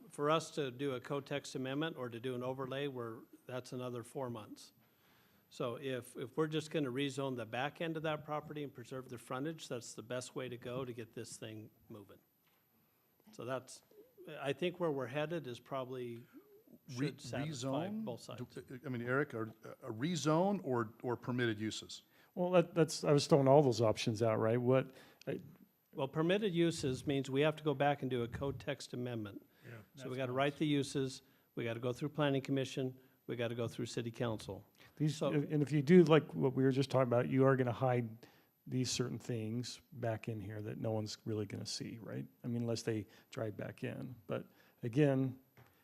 For us to do a co-text amendment or to do an overlay, that's another 4 months. So if we're just going to rezone the back end of that property and preserve the frontage, that's the best way to go to get this thing moving. So I think where we're headed is probably should satisfy rezone? both sides. I mean, Eric, a rezone or permitted uses? Well, I was throwing all those options out, right? Well, permitted uses means we have to go back and do a code text amendment. So we got to write the uses, we got to go through planning commission, we got to go through city council. And if you do like what we were just talking about, you are gonna hide these certain things back in here that no one's really gonna see, right? I mean, unless they drive back in. But again,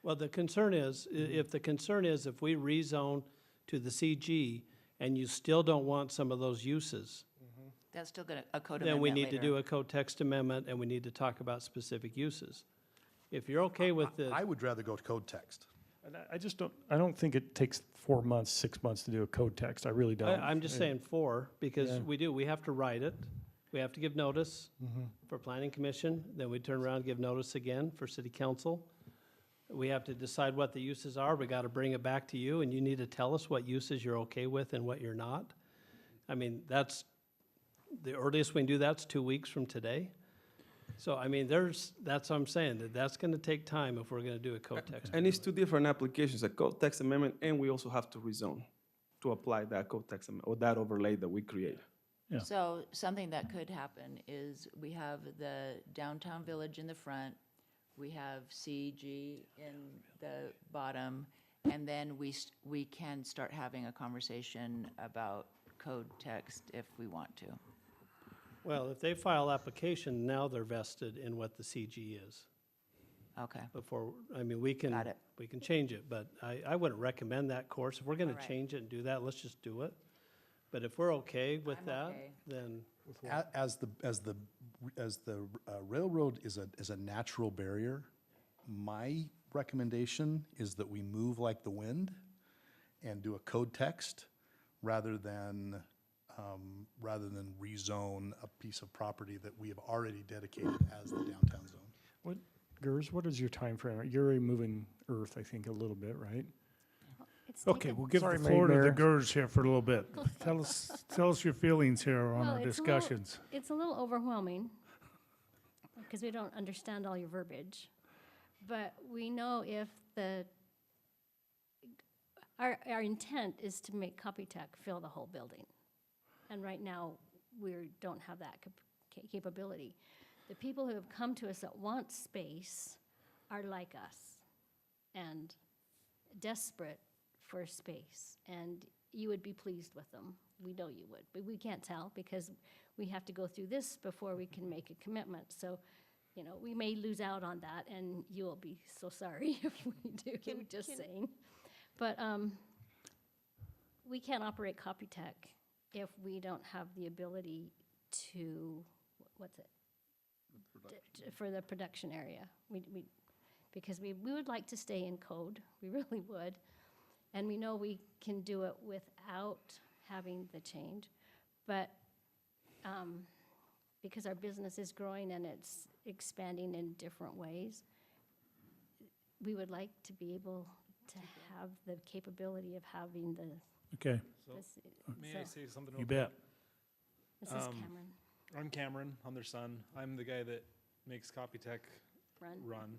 Well, the concern is, if we rezone to the CG and you still don't want some of those uses, That's still a code amendment then we need to later. do a code text amendment and we need to talk about specific uses. If you're okay with the, I would rather go to code text. And I don't think it takes 4 months, 6 months to do a code text. I really don't. I'm just saying 4, because Yeah. we have to write it. We have to give notice Mm-hmm. for planning commission, then we turn around and give notice again for city council. We have to decide what the uses are, we gotta bring it back to you, and you need to tell us what uses you're okay with and what you're not. I mean, that's, the earliest we can do that's 2 weeks from today. So, I mean, that's what I'm saying, that's gonna take time if we're gonna do a code text. And it's two different applications, a code text amendment, and we also have to rezone to apply that code text amendment, or that overlay that we create. Yeah. So something that could happen is we have the downtown village in the front, we have CG in the bottom, and then we can start having a conversation about code text if we want to. Well, if they file application, now they're vested in what the CG is. Okay, Before, I mean, we can. Got it. We can change it, but I wouldn't recommend that course. If we're gonna All right. change it and do that, let's just do it. But if we're okay with I'm that, okay. then, As the railroad is a natural barrier, my recommendation is that we move like the wind and do a code text rather than rezone a piece of property that we have already dedicated as the downtown zone. Gers, what is your time frame? You're already moving earth, I think, a little bit, right? It's Okay, taken- we'll give Sorry, the floor to the Mayor. GERS here for a little bit. Tell us your feelings here on Well, our it's a little- discussions. It's a little overwhelming, because we don't understand all your verbiage. But we know if our intent is to make Copytech fill the whole building. And right now, we don't have that capability. The people who have come to us that want space are like us and desperate for space. And you would be pleased with them. We know you would, but we can't tell because we have to go through this before we can make a commitment. So, you know, we may lose out on that, and you'll be so sorry if we do, just saying. But we can't operate Copytech if we don't have the ability to, what's it? For the production area. Because we would like to stay in code, we really would. And we know we can do it without having the change. But because our business is growing and it's expanding in different ways, we would like to be able to have the capability of having the, Okay, this, May I so, say something? you real bet. this is Cameron, I'm Cameron. I'm their son. I'm the guy that makes Copytech run. run.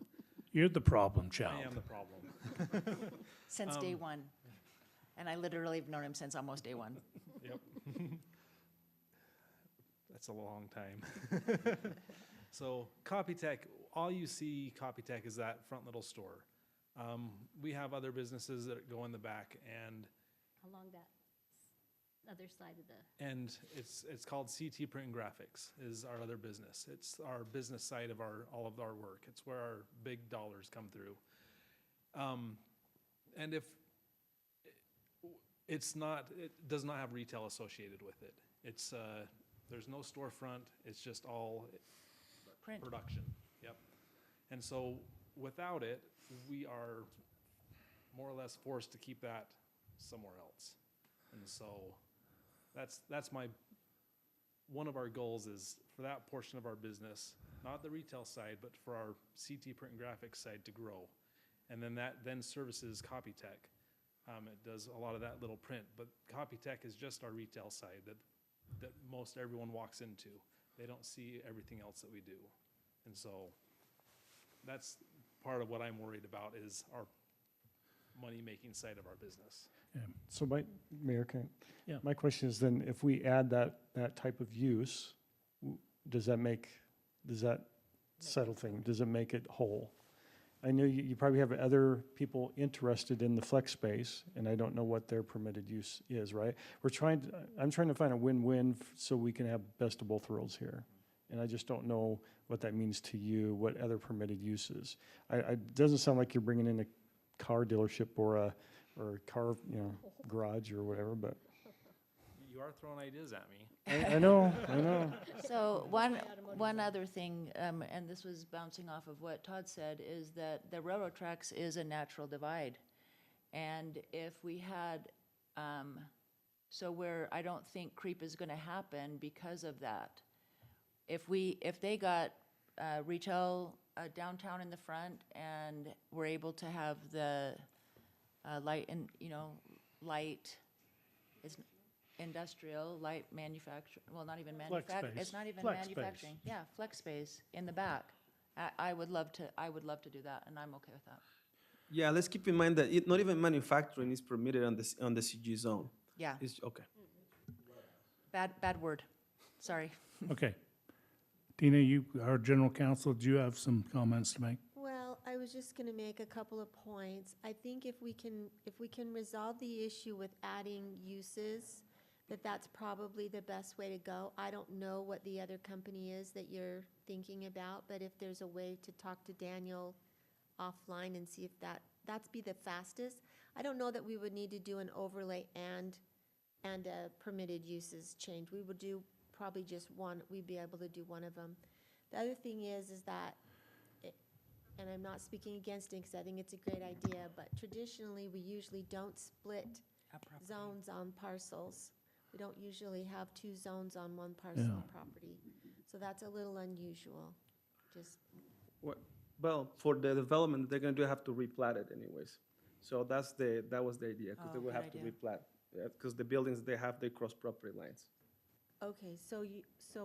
You're the problem I child. am the problem. since day one. And I literally have known him since almost day one. Yep. That's a long time. So Copytech, all you see Copytech is that front little store. We have other businesses that go in the back, and Along that other side of the, it's called CT Print and Graphics is our other business. It's our business side of all of our work. It's where our big dollars come through. And if it does not have retail associated with it. It's there's no storefront. It's just all Print. production. Yep. And so without it, we are more or less forced to keep that somewhere else. And so that's one of our goals is for that portion of our business, not the retail side, but for our CT print and graphics side to grow. And then that services Copytech. It does a lot of that little print, but Copytech is just our retail side that most everyone walks into. They don't see everything else that we do. And so that's part of what I'm worried about is our money-making side of our business. So Mayor, Yeah. my question is then, if we add that type of use, does that settle thing? Does it make it whole? I know you probably have other people interested in the flex space, and I don't know what their permitted use is, right? I'm trying to find a win-win so we can have best of both worlds here. And I just don't know what that means to you, what other permitted uses. It doesn't sound like you're bringing in a car dealership or a car, garage or whatever, but You are throwing ideas at me. I know, I know. So one other thing, and this was bouncing off of what Todd said, is that the railroad tracks is a natural divide. And if we had, so where I don't think creep is gonna happen because of that. If they got retail downtown in the front and were able to have the light and, light is industrial, light manufacturing, well, not even Flex manufacturing, space. it's not even Flex space. manufacturing. Yeah, flex space in the back. I would love to do that, and I'm okay with that. Yeah, let's keep in mind that not even manufacturing is permitted on the CG zone. Yeah, It's, okay. bad word, sorry. Okay. Tina, our general counsel, do you have some comments to make? Well, I was just gonna make a couple of points. I think if we can resolve the issue with adding uses, that's probably the best way to go. I don't know what the other company is that you're thinking about, but if there's a way to talk to Daniel offline and see if that's be the fastest. I don't know that we would need to do an overlay and a permitted uses change. We would do probably just one, we'd be able to do one of them. The other thing is that, and I'm not speaking against it because I think it's a great idea, but traditionally, we usually don't split zones on parcels. We don't usually have two zones on one parcel of property. So that's a little unusual, just. Well, for the development, they're gonna have to replat it anyways. So that was the idea, because they Oh, will good have to idea. replat. Because the buildings they cross property lines. Okay, so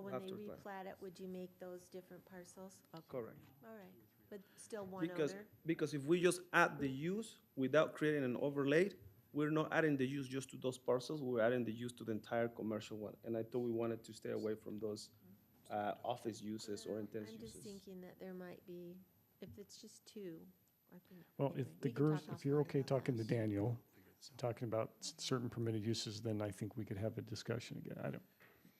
when Have they to replat. replat it, would you make those different parcels? Okay. Correct. All right, but still one Because, owner? because if we just add the use without creating an overlay, we're not adding the use just to those parcels, we're adding the use to the entire commercial one. And I thought we wanted to stay away from those office uses or intense I'm just uses. thinking that there might be, if it's just two, I think. Well, anyway, if the we can GERS, talk if you're offline okay about talking to that. Daniel, talking about certain permitted uses, then I think we could have a discussion again. I don't,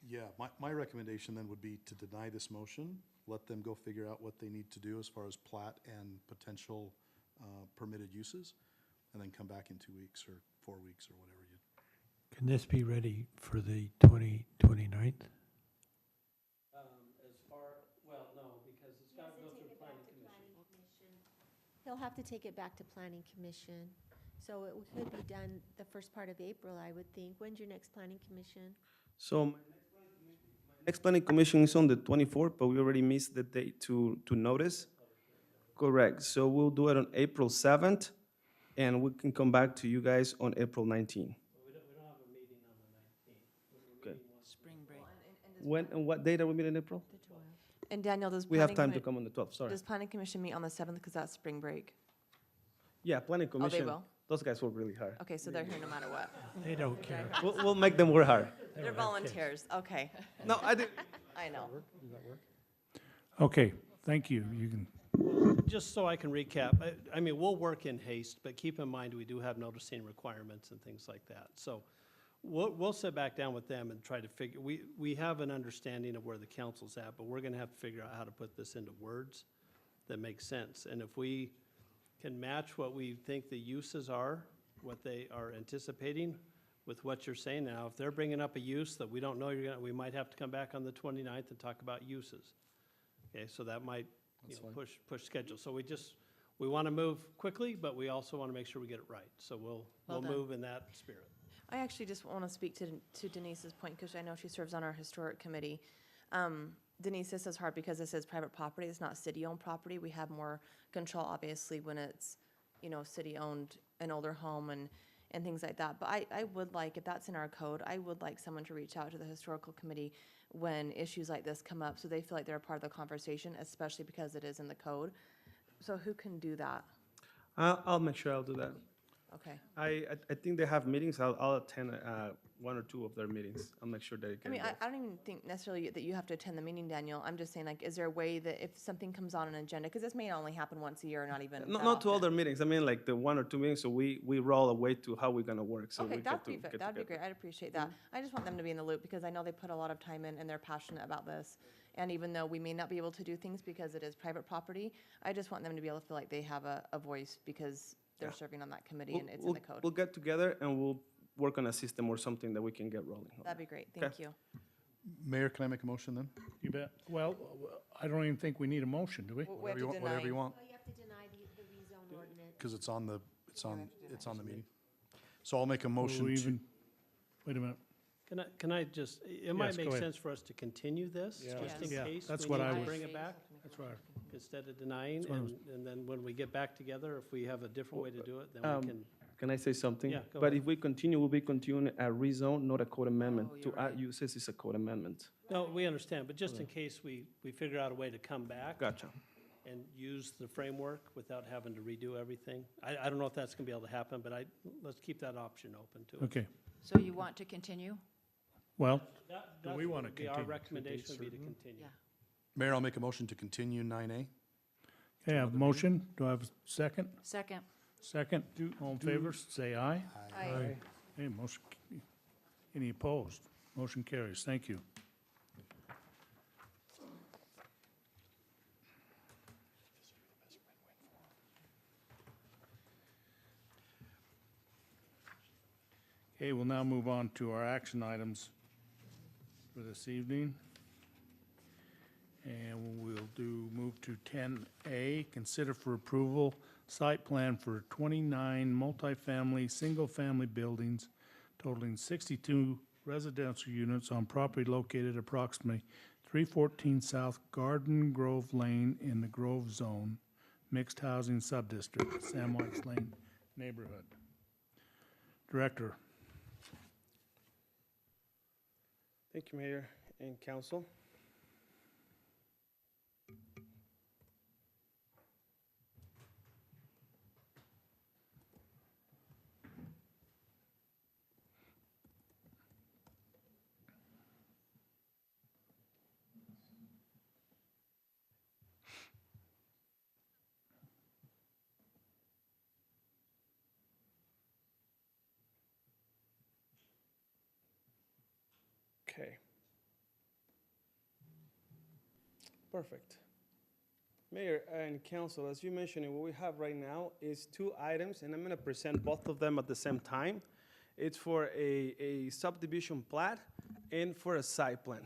Yeah, my recommendation then would be to deny this motion, let them go figure out what they need to do as far as plat and potential permitted uses, and then come back in 2 weeks or 4 weeks or whatever you. Can this be ready for the 29th? No, because it's got to go through planning commission. He'll have to take it back to planning commission. So it could be done the first part of April, I would think. When's your next planning commission? So my next planning commission is on the 24th, but we already missed the date to notice. Correct. So we'll do it on April 7th, and we can come back to you guys on April 19th. We don't have a meeting on the 19th. Okay. Spring break. When and what date are we meeting in April? And Daniel, does We have planning time to commi- come on the 12th, sorry. Does planning commission meet on the 7th, because that's spring break? Yeah, planning Oh, they commission. will? Those guys work really hard. Okay, so they're here no matter what. They don't care. We'll make them work hard. They're volunteers, okay. No, I did. I know. Okay, thank you. You can, Just so I can recap, I mean, we'll work in haste, but keep in mind, we do have noticing requirements and things like that. So we'll sit back down with them and try to figure, we have an understanding of where the council's at, but we're gonna have to figure out how to put this into words that make sense. And if we can match what we think the uses are, what they are anticipating with what you're saying now, if they're bringing up a use that we don't know we might have to come back on the 29th and talk about uses. Okay, so that might, push schedule. So we want to move quickly, but we also want to make sure we get it right. So we'll Well done. move in that spirit. I actually just want to speak to Denise's point, because I know she serves on our historic committee. Denise, this is hard because this is private property, it's not city-owned property. We have more control, obviously, when it's, city-owned, an older home and things like that. But I would like, if that's in our code, I would like someone to reach out to the historical committee when issues like this come up, so they feel like they're a part of the conversation, especially because it is in the code. So who can do that? I'll make sure I'll do that. Okay. I think they have meetings. I'll attend one or two of their meetings. I'll make sure they I get mean, involved. I don't even think necessarily that you have to attend the meeting, Daniel. I'm just saying, like, is there a way that if something comes on an agenda, because this may only happen once a year, not even that Not to all often. their meetings. I mean, like the one or two meetings, so we roll away to how we're gonna work, so we Okay, get that'd to be, get that'd be together. great. I'd appreciate that. I just want them to be in the loop, because I know they put a lot of time in and they're passionate about this. And even though we may not be able to do things because it is private property, I just want them to be able to feel like they have a voice, because they're Yeah. serving on that committee and it's in the code. We'll get together and we'll work on a system or something that we can get rolling. on. That'd be great, thank you. Mayor, can I make a motion then? You bet. Well, I don't even think we need a motion, do we? We have Whatever to you want, whatever you deny. want, Well, you have to deny the rezone ordinance. because it's on the, it's on the meeting. So I'll make a Will motion we to, even- Wait a minute. Can I just, it Yes, might go make ahead. sense for us to continue this, Yeah. just in Yeah, case that's we what need I to was- bring it back, That's right. instead of denying, That's what I was- and then when we get back together, if we have a different way to do it, then we can. Can I say something? Yeah, go But ahead. if we continue, we'll be continuing a rezone, not a code amendment. Oh, To you're add right. uses is a code amendment. No, we understand, but just in case we figure out a way to come back Gotcha. and use the framework without having to redo everything. I don't know if that's gonna be able to happen, but let's keep that option open to us. Okay, So you want to continue? well, That's we what wanna would be our continue to a date recommendation would be to certain. continue. Yeah. Mayor, I'll make a motion to continue 9A. okay, I have a motion. Do I have a second? Second. Second. All in favor, say aye. Aye. Okay, motion, any opposed? Motion carries. Thank you. Okay, we'll now move on to our action items for this evening. And we'll move to 10A, consider for approval site plan for 29 multifamily, single-family buildings totaling 62 residential units on property located approximately 314 South Garden Grove Lane in the Grove Zone, Mixed Housing Subdistrict, Samwise Lane neighborhood. Director. Thank you, Mayor and Council. Okay. Perfect. Mayor and Council, as you mentioned, what we have right now is two items, and I'm going to present both of them at the same time. It's for a subdivision plat and for a site plan.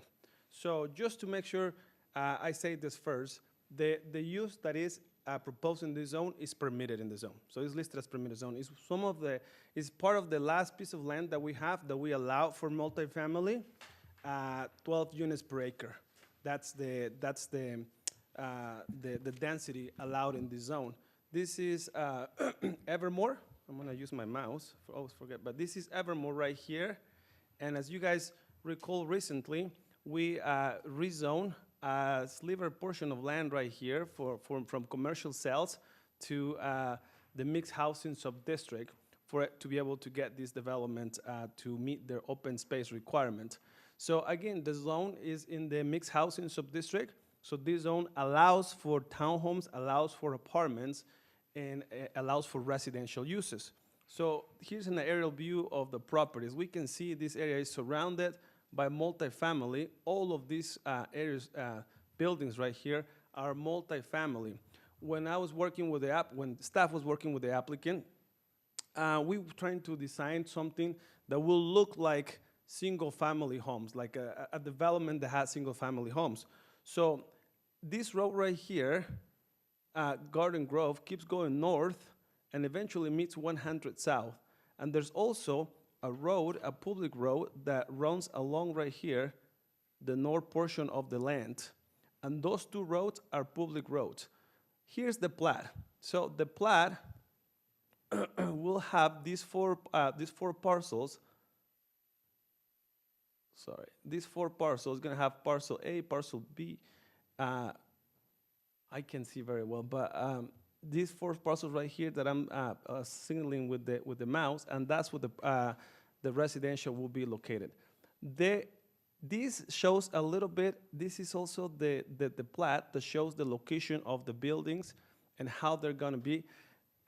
So just to make sure I say this first, the use that is proposed in this zone is permitted in the zone. So it's listed as permitted zone. It's part of the last piece of land that we have that we allow for multifamily, 12 units per acre. That's the density allowed in this zone. This is Evermore. I'm gonna use my mouse, I always forget, but this is Evermore right here. And as you guys recall recently, we rezone a sliver portion of land right here from commercial sales to the mixed housing sub-district for it to be able to get this development to meet their open space requirement. So again, the zone is in the mixed housing sub-district. So this zone allows for townhomes, allows for apartments, and allows for residential uses. So here's an aerial view of the properties. We can see this area is surrounded by multifamily. All of these areas, buildings right here are multifamily. When I was working with when staff was working with the applicant, we were trying to design something that will look like single-family homes, like a development that has single-family homes. So this road right here, Garden Grove, keeps going north and eventually meets 100 South. And there's also a road, a public road, that runs along right here, the north portion of the land. And those two roads are public roads. Here's the plat. So the plat will have these four parcels. Sorry, these four parcels gonna have parcel A, parcel B. I can see very well, but these four parcels right here that I'm signaling with the mouse, and that's where the residential will be located. This shows a little bit. This is also the plat that shows the location of the buildings and how they're gonna be.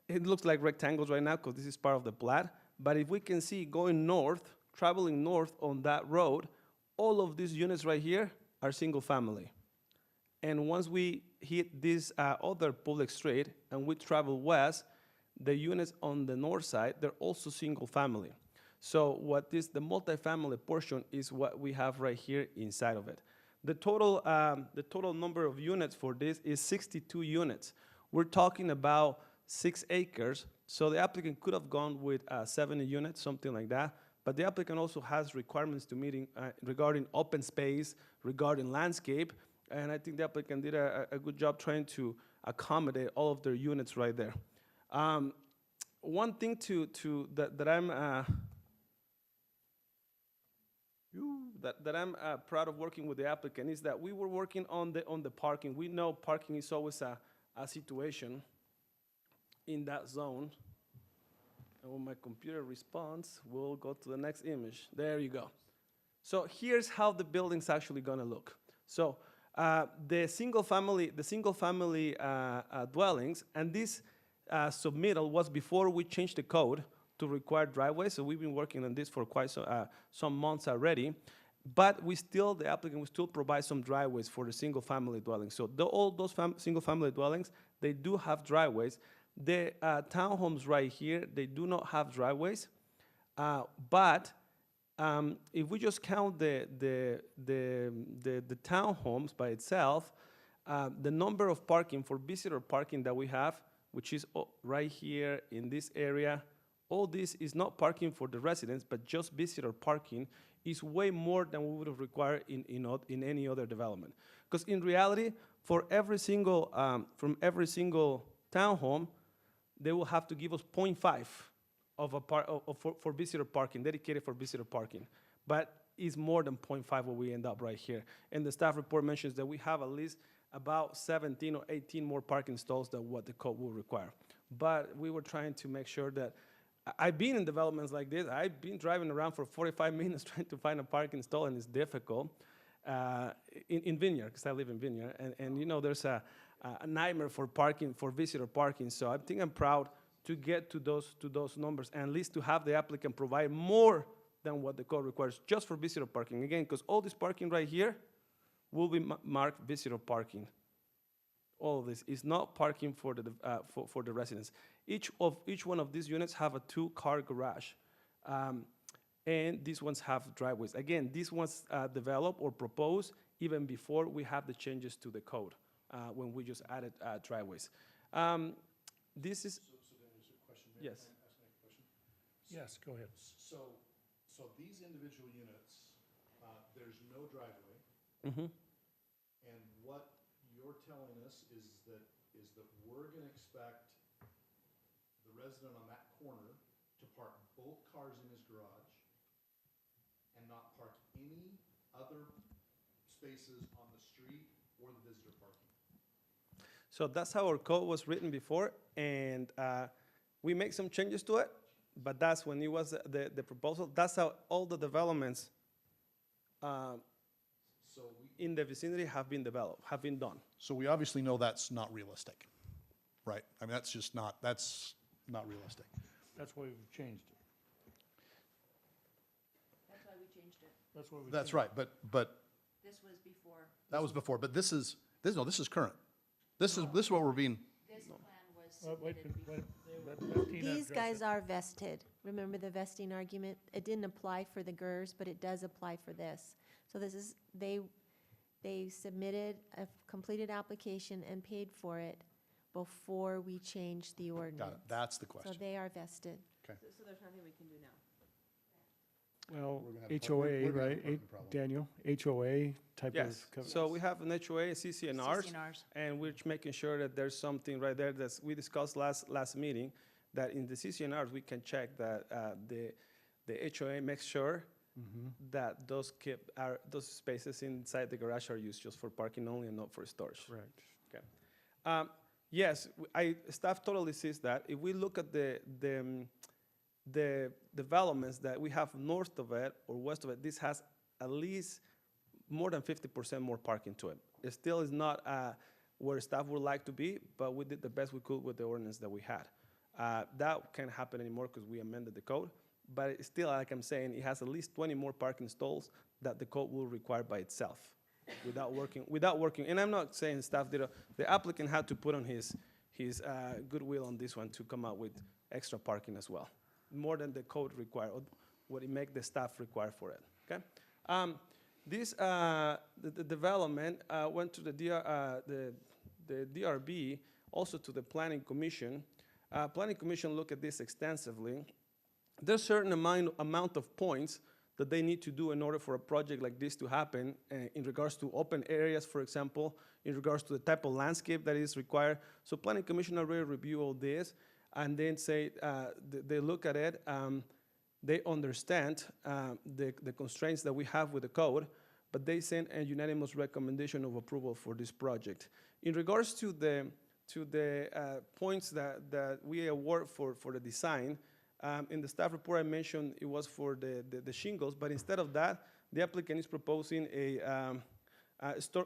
It looks like rectangles right now because this is part of the plat. But if we can see going north, traveling north on that road, all of these units right here are single family. And once we hit this other public street and we travel west, the units on the north side, they're also single family. So what is the multifamily portion is what we have right here inside of it. The total number of units for this is 62 units. We're talking about 6 acres, so the applicant could have gone with 70 units, something like that. But the applicant also has requirements to meeting regarding open space, regarding landscape, and I think the applicant did a good job trying to accommodate all of their units right there. One thing that I'm proud of working with the applicant is that we were working on the parking. We know parking is always a situation in that zone. And when my computer responds, we'll go to the next image. There you go. So here's how the building's actually gonna look. So the single family dwellings, and this submittal was before we changed the code to require driveways. So we've been working on this for quite some months already. But the applicant will still provide some driveways for the single family dwellings. So all those single family dwellings, they do have driveways. The townhomes right here, they do not have driveways. But if we just count the townhomes by itself, the number of parking for visitor parking that we have, which is right here in this area, all this is not parking for the residents, but just visitor parking, is way more than we would have required in any other development. Because in reality, from every single townhome, they will have to give us 0.5 for visitor parking, dedicated for visitor parking. But it's more than 0.5 what we end up right here. And the staff report mentions that we have at least about 17 or 18 more parking stalls than what the code will require. But we were trying to make sure that I've been in developments like this. I've been driving around for 45 minutes trying to find a parking stall, and it's difficult in Vineyard, because I live in Vineyard. And you know, there's a nightmare for parking, for visitor parking. So I think I'm proud to get to those numbers, and at least to have the applicant provide more than what the code requires just for visitor parking. Again, because all this parking right here will be marked visitor parking. All of this is not parking for the residents. Each one of these units have a 2-car garage, and these ones have driveways. Again, these ones developed or proposed even before we have the changes to the code, when we just added driveways. This is. So then there's a question there. Yes. Can I ask a question? Yes, go ahead. So these individual units, there's no driveway. Mm-hmm. And what you're telling us is that we're gonna expect the resident on that corner to park both cars in his garage and not park any other spaces on the street or the visitor parking. So that's how our code was written before, and we make some changes to it, but that's when it was the proposal. That's how all the developments in the vicinity have been done. So we obviously know that's not realistic, right? I mean, that's not realistic. That's why we've changed it. That's why we changed it. That's why we. That's changed right, but This was before, that was before, but this is current. This is what we're being, this plan was it. Wait, submitted wait, before. let Tina These address guys it. are vested. Remember the vesting argument? It didn't apply for the GERS, but it does apply for this. So this is, they submitted a completed application and paid for it before we changed the ordinance. got it, that's the So question. they are vested. So there's nothing we can do now. Well, We're gonna have a par- HOA, we're gonna have a right? parking problem. Daniel, HOA type of. Yes. So we have an HOA, CCNRs, CCNRs. and we're making sure that there's something right there that we discussed last meeting, that in the CCNRs we can check that the HOA makes sure that those spaces inside the garage are used just for parking only and not for storage. Correct. Okay. Yes, staff totally sees that. If we look at the developments that we have north of it or west of it, this has at least more than 50% more parking to it. It still is not where staff would like to be, but we did the best we could with the ordinance that we had. That can't happen anymore because we amended the code, but it's still, like I'm saying, it has at least 20 more parking stalls that the code will require by itself without working. And I'm not saying staff did the applicant had to put on his goodwill on this one to come out with extra parking as well, more than the code required, what it make the staff require for it, okay? The development went to the DRB, also to the Planning Commission. Planning Commission looked at this extensively. There's a certain amount of points that they need to do in order for a project like this to happen in regards to open areas, for example, in regards to the type of landscape that is required. So Planning Commission already review all this and then say, they look at it, they understand the constraints that we have with the code, but they send a unanimous recommendation of approval for this project. In regards to the points that we award for the design, in the staff report I mentioned it was for the shingles, but instead of that, the applicant is proposing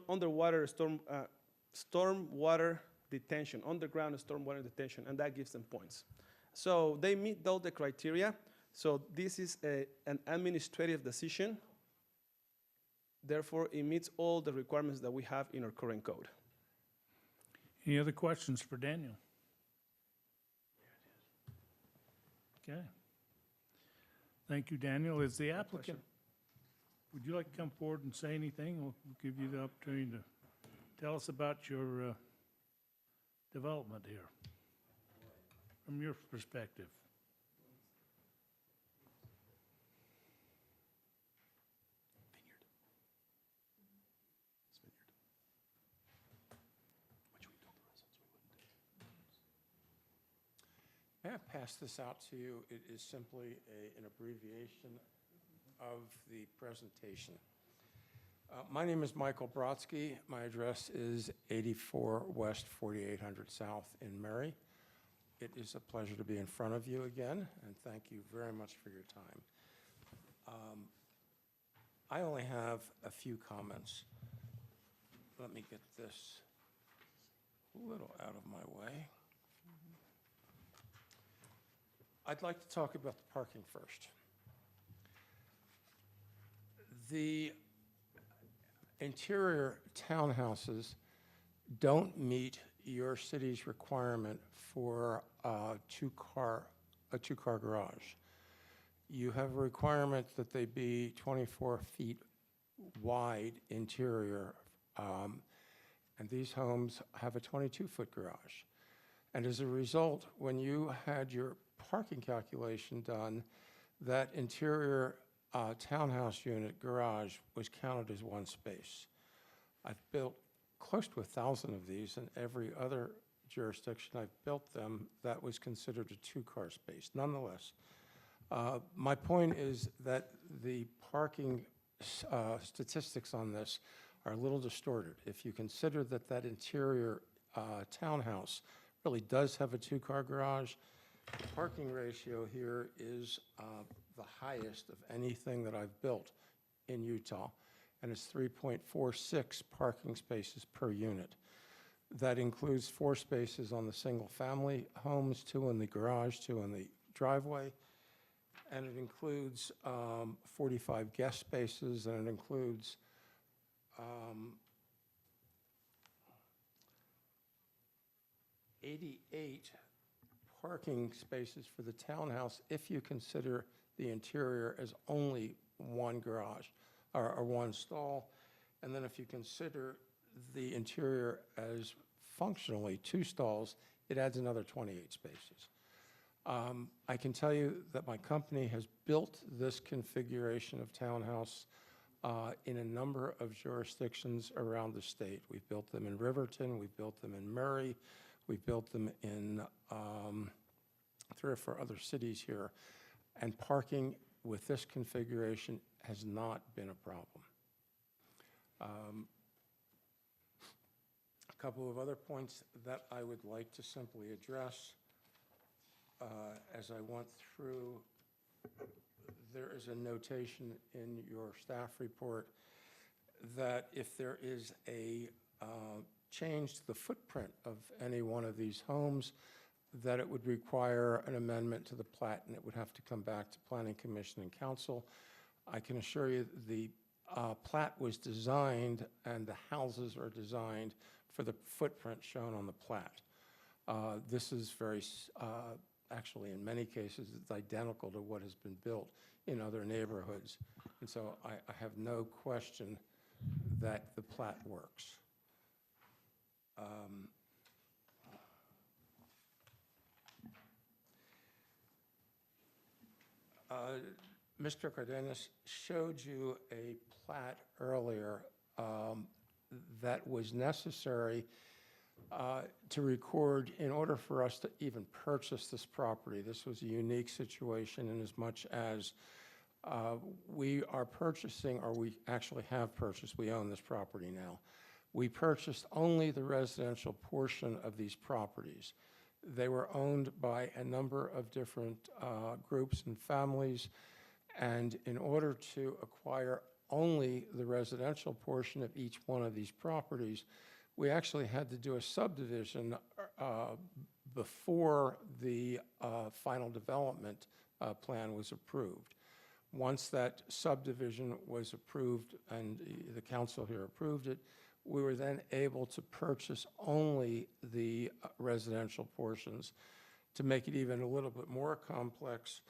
underwater stormwater detention, underground stormwater detention, and that gives them points. So they meet all the criteria. So this is an administrative decision. Therefore, it meets all the requirements that we have in our current code. Any other questions for Daniel? Okay. Thank you, Daniel. Is the applicant, would you like to come forward and say anything? We'll give you the opportunity to tell us about your development here, from your perspective. May I pass this out to you? It is simply an abbreviation of the presentation. My name is Michael Brodsky. My address is 84 West 4800 South in Murray. It is a pleasure to be in front of you again, and thank you very much for your time. I only have a few comments. Let me get this a little out of my way. I'd like to talk about the parking first. The interior townhouses don't meet your city's requirement for a two-car garage. You have a requirement that they be 24 feet wide interior, and these homes have a 22-foot garage. And as a result, when you had your parking calculation done, that interior townhouse unit garage was counted as one space. I've built close to 1,000 of these. In every other jurisdiction I've built them, that was considered a two-car space. Nonetheless, my point is that the parking statistics on this are a little distorted. If you consider that that interior townhouse really does have a two-car garage, the parking ratio here is the highest of anything that I've built in Utah, and it's 3.46 parking spaces per unit. That includes 4 spaces on the single-family homes, 2 in the garage, 2 in the driveway, and it includes 45 guest spaces, and it includes 88 parking spaces for the townhouse if you consider the interior as only one garage or one stall. And then if you consider the interior as functionally 2 stalls, it adds another 28 spaces. I can tell you that my company has built this configuration of townhouse in a number of jurisdictions around the state. We've built them in Riverton, we've built them in Murray, we've built them in 3 or 4 other cities here. And parking with this configuration has not been a problem. A couple of other points that I would like to simply address as I went through. There is a notation in your staff report that if there is a change to the footprint of any one of these homes, that it would require an amendment to the plat and it would have to come back to Planning Commission and Council. I can assure you the plat was designed and the houses are designed for the footprint shown on the plat. This is very, actually in many cases, it's identical to what has been built in other neighborhoods. And so I have no question that the plat works. Mr. Cardenas showed you a plat earlier that was necessary to record in order for us to even purchase this property. This was a unique situation in as much as we are purchasing, or we actually have purchased, we own this property now. We purchased only the residential portion of these properties. They were owned by a number of different groups and families, and in order to acquire only the residential portion of each one of these properties, we actually had to do a subdivision before the final development plan was approved. Once that subdivision was approved and the council here approved it, we were then able to purchase only the residential portions. To make it even a little bit more complex,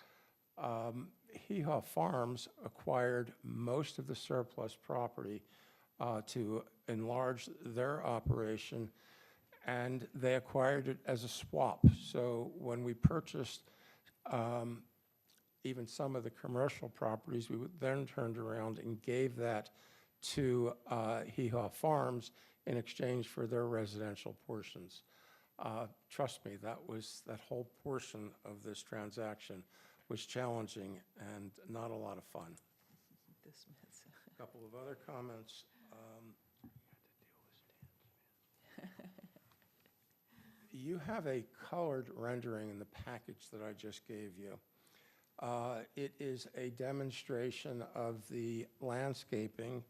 Hee Haw Farms acquired most of the surplus property to enlarge their operation, and they acquired it as a swap. So when we purchased even some of the commercial properties, we then turned around and gave that to Hee Haw Farms in exchange for their residential portions. Trust me, that whole portion of this transaction was challenging and not a lot of fun. A couple of other comments. You have a colored rendering in the package that I just gave you. It is a demonstration of the landscaping,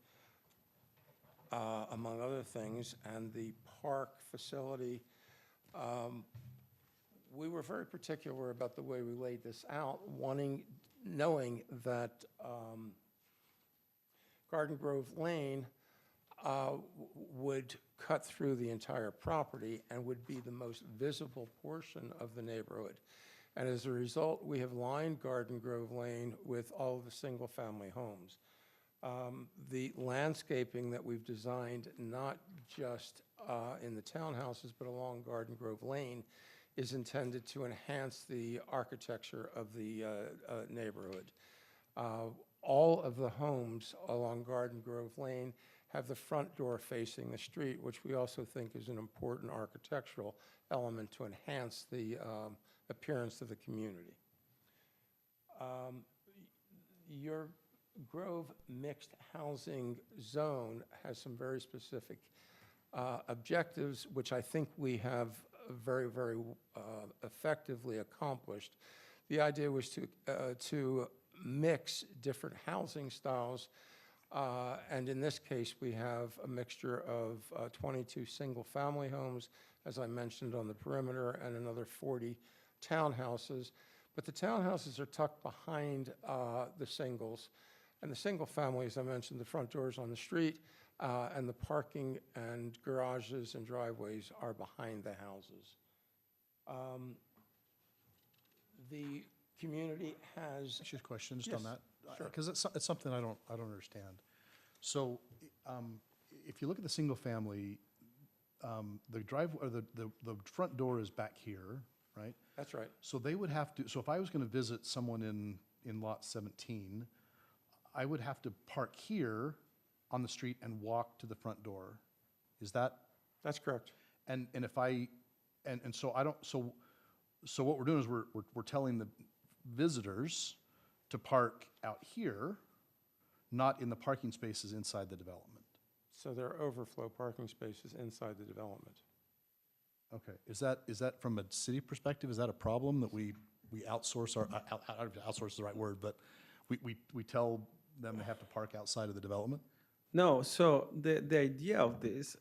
among other things, and the park facility. We were very particular about the way we laid this out, knowing that Garden Grove Lane would cut through the entire property and would be the most visible portion of the neighborhood. And as a result, we have lined Garden Grove Lane with all of the single-family homes. The landscaping that we've designed, not just in the townhouses, but along Garden Grove Lane, is intended to enhance the architecture of the neighborhood. All of the homes along Garden Grove Lane have the front door facing the street, which we also think is an important architectural element to enhance the appearance of the community. Your Grove Mixed Housing Zone has some very specific objectives, which I think we have very, very effectively accomplished. The idea was to mix different housing styles, and in this case, we have a mixture of 22 single-family homes, as I mentioned, on the perimeter, and another 40 townhouses. But the townhouses are tucked behind the singles, and the single family, as I mentioned, the front doors on the street, and the parking and garages and driveways are behind the houses. The community has... Actually, a question just Yes, on that, sure. because it's something I don't understand. So, if you look at the single family, the drive or the front door is back here, right? That's right. So they would have to. So if I was going to visit someone in lot 17, I would have to park here on the street and walk to the front door. Is that? That's correct. And if I and so I don't. So what we're doing is we're telling the visitors to park out here, not in the parking spaces inside the development. So there are overflow parking spaces inside the development. Okay, is that from a city perspective, is that a problem that we outsource our, outsource is the right word, but we tell them they have to park outside of the development? No, so the idea of this,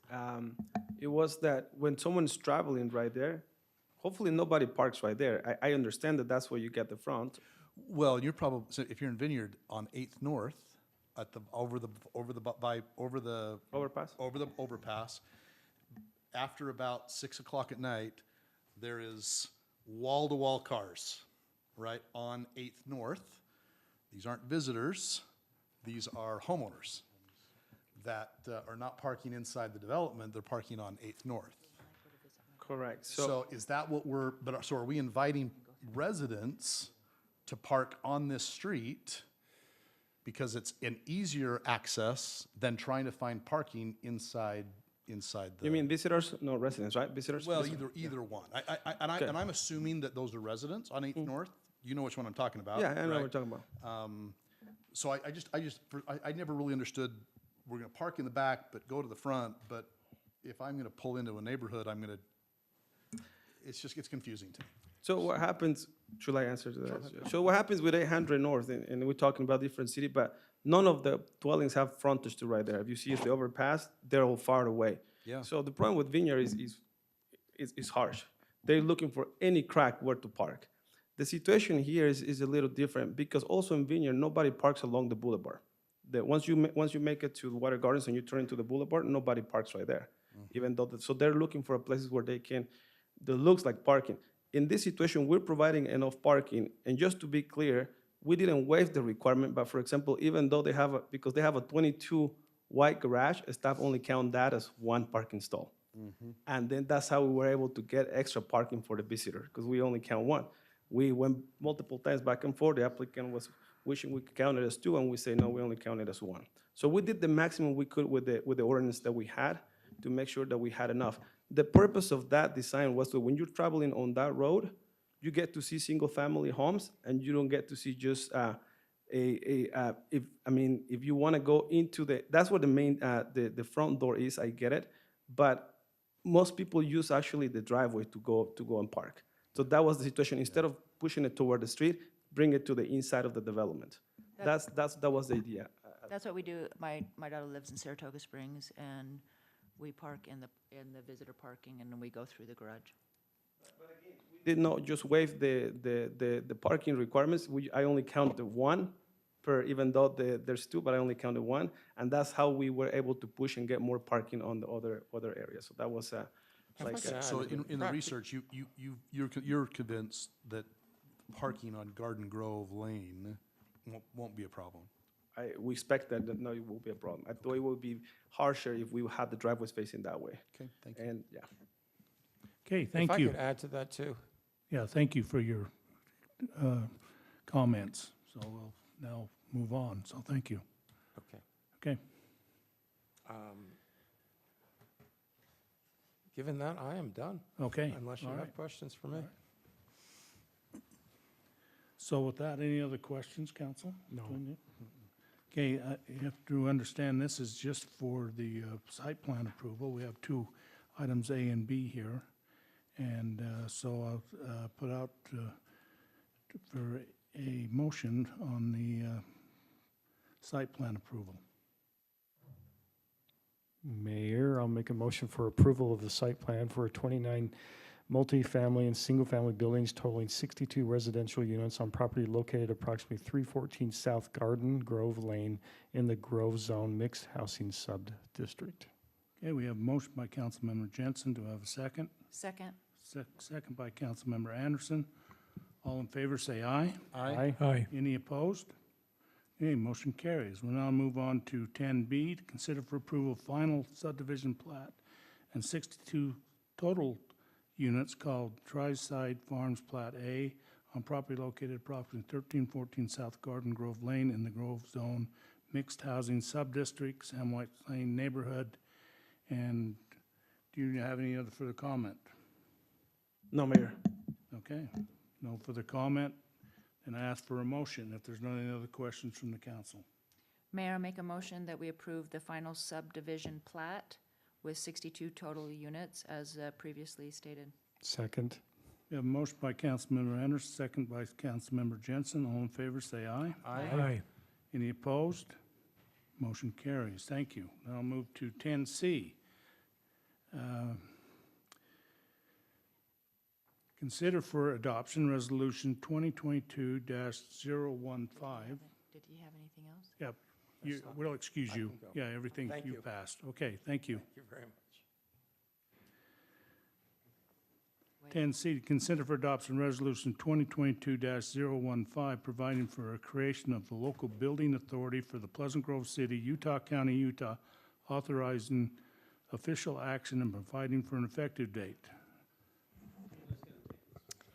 it was that when someone's traveling right there, hopefully nobody parks right there. I understand that that's where you get the front. Well, you're probably, so if you're in Vineyard on 8th North, at the, over the overpass, after about 6 o'clock at night, there is wall-to-wall cars, right, on 8th North. These aren't visitors, these are homeowners that are not parking inside the development, they're parking on 8th North. Correct. So is that what so are we inviting residents to park on this street because it's an easier access than trying to find parking inside the? You mean visitors, no residents, right? Visitors? Well, Visitors. either one. Okay. And I'm assuming that those are residents on 8th North. You know which one I'm talking about. Yeah, I know what right? we're talking about. So I never really understood, we're gonna park in the back, but go to the front, but if I'm gonna pull into a neighborhood, it's confusing to me. So what happens, should I answer to that? So what happens with 800 North, and we're talking about different city, but none of the dwellings have frontage to right there. If you see the overpass, they're all far away. Yeah. So the problem with Vineyard is harsh. They're looking for any crack where to park. The situation here is a little different because also in Vineyard, nobody parks along the boulevard. Once you make it to Water Gardens and you turn into the boulevard, nobody parks right there. Even though, so they're looking for places where that looks like parking. In this situation, we're providing enough parking, and just to be clear, we didn't waive the requirement, but for example, even though because they have a 22 white garage, staff only count that as one parking stall. And then that's how we were able to get extra parking for the visitor, because we only count one. We went multiple times back and forth. The applicant was wishing we could count it as two, and we say, no, we only count it as one. So we did the maximum we could with the ordinance that we had to make sure that we had enough. The purpose of that design was that when you're traveling on that road, you get to see single-family homes, and you don't get to see just if you want to go into that's where the main the front door is. I get it, but most people use actually the driveway to go and park. So that was the situation. Instead of pushing it toward the street, bring it to the inside of the development. That was the idea. That's what we do. My daughter lives in Saratoga Springs, and we park in the visitor parking, and then we go through the garage. Did not just waive the parking requirements. I only counted one per, even though there's two, but I only counted one, and that's how we were able to push and get more parking on the other areas. So that was So in the research, you're convinced that parking on Garden Grove Lane won't be a problem? We expect that no, it will be a problem. I thought it would be harsher if we had the driveways facing that way. Okay, thank you. And yeah. Okay, thank If I you. could add to that too. Yeah, thank you for your comments. So we'll now move on. So thank you. Okay. Okay. Given that, I am done, Okay. unless you all have right. questions for me. So with that, any other questions, council? No. Okay, you have to understand this is just for the site plan approval. We have two items, A and B here. And so I'll put out for a motion on the site plan approval. Mayor, I'll make a motion for approval of the site plan for 29 multifamily and single-family buildings totaling 62 residential units on property located approximately 314 South Garden Grove Lane in the Grove Zone Mixed Housing Sub-District. Okay, we have a motion by Councilmember Jensen. Do I have a second? Second. Second by Councilmember Anderson. All in favor, say aye. Aye. Aye. Any opposed? Okay, motion carries. We'll now move on to 10B, to consider for approval final subdivision plat and 62 total units called Tri-Side Farms Plat A on property located approximately 1314 South Garden Grove Lane in the Grove Zone Mixed Housing Sub-District, Sam White Lane neighborhood. And do you have any other further comment? No, Mayor. Okay, no further comment. And I ask for a motion if there's not any other questions from the council. Mayor, I make a motion that we approve the final subdivision plat with 62 total units as previously stated. Second. We have a motion by Councilmember Anderson, second by Councilmember Jensen. All in favor, say aye. Aye. Any opposed? Motion carries. Thank you. Now I'll move to 10C. Consider for adoption Resolution 2022-015. Did you have anything else? Yep, we'll excuse I you. can go. Yeah, everything Thank you you. passed. Okay, thank you. Thank you very much. 10C, to consider for adoption Resolution 2022-015, providing for a creation of the local building authority for the Pleasant Grove City, Utah County, Utah, authorizing official action and providing for an effective date.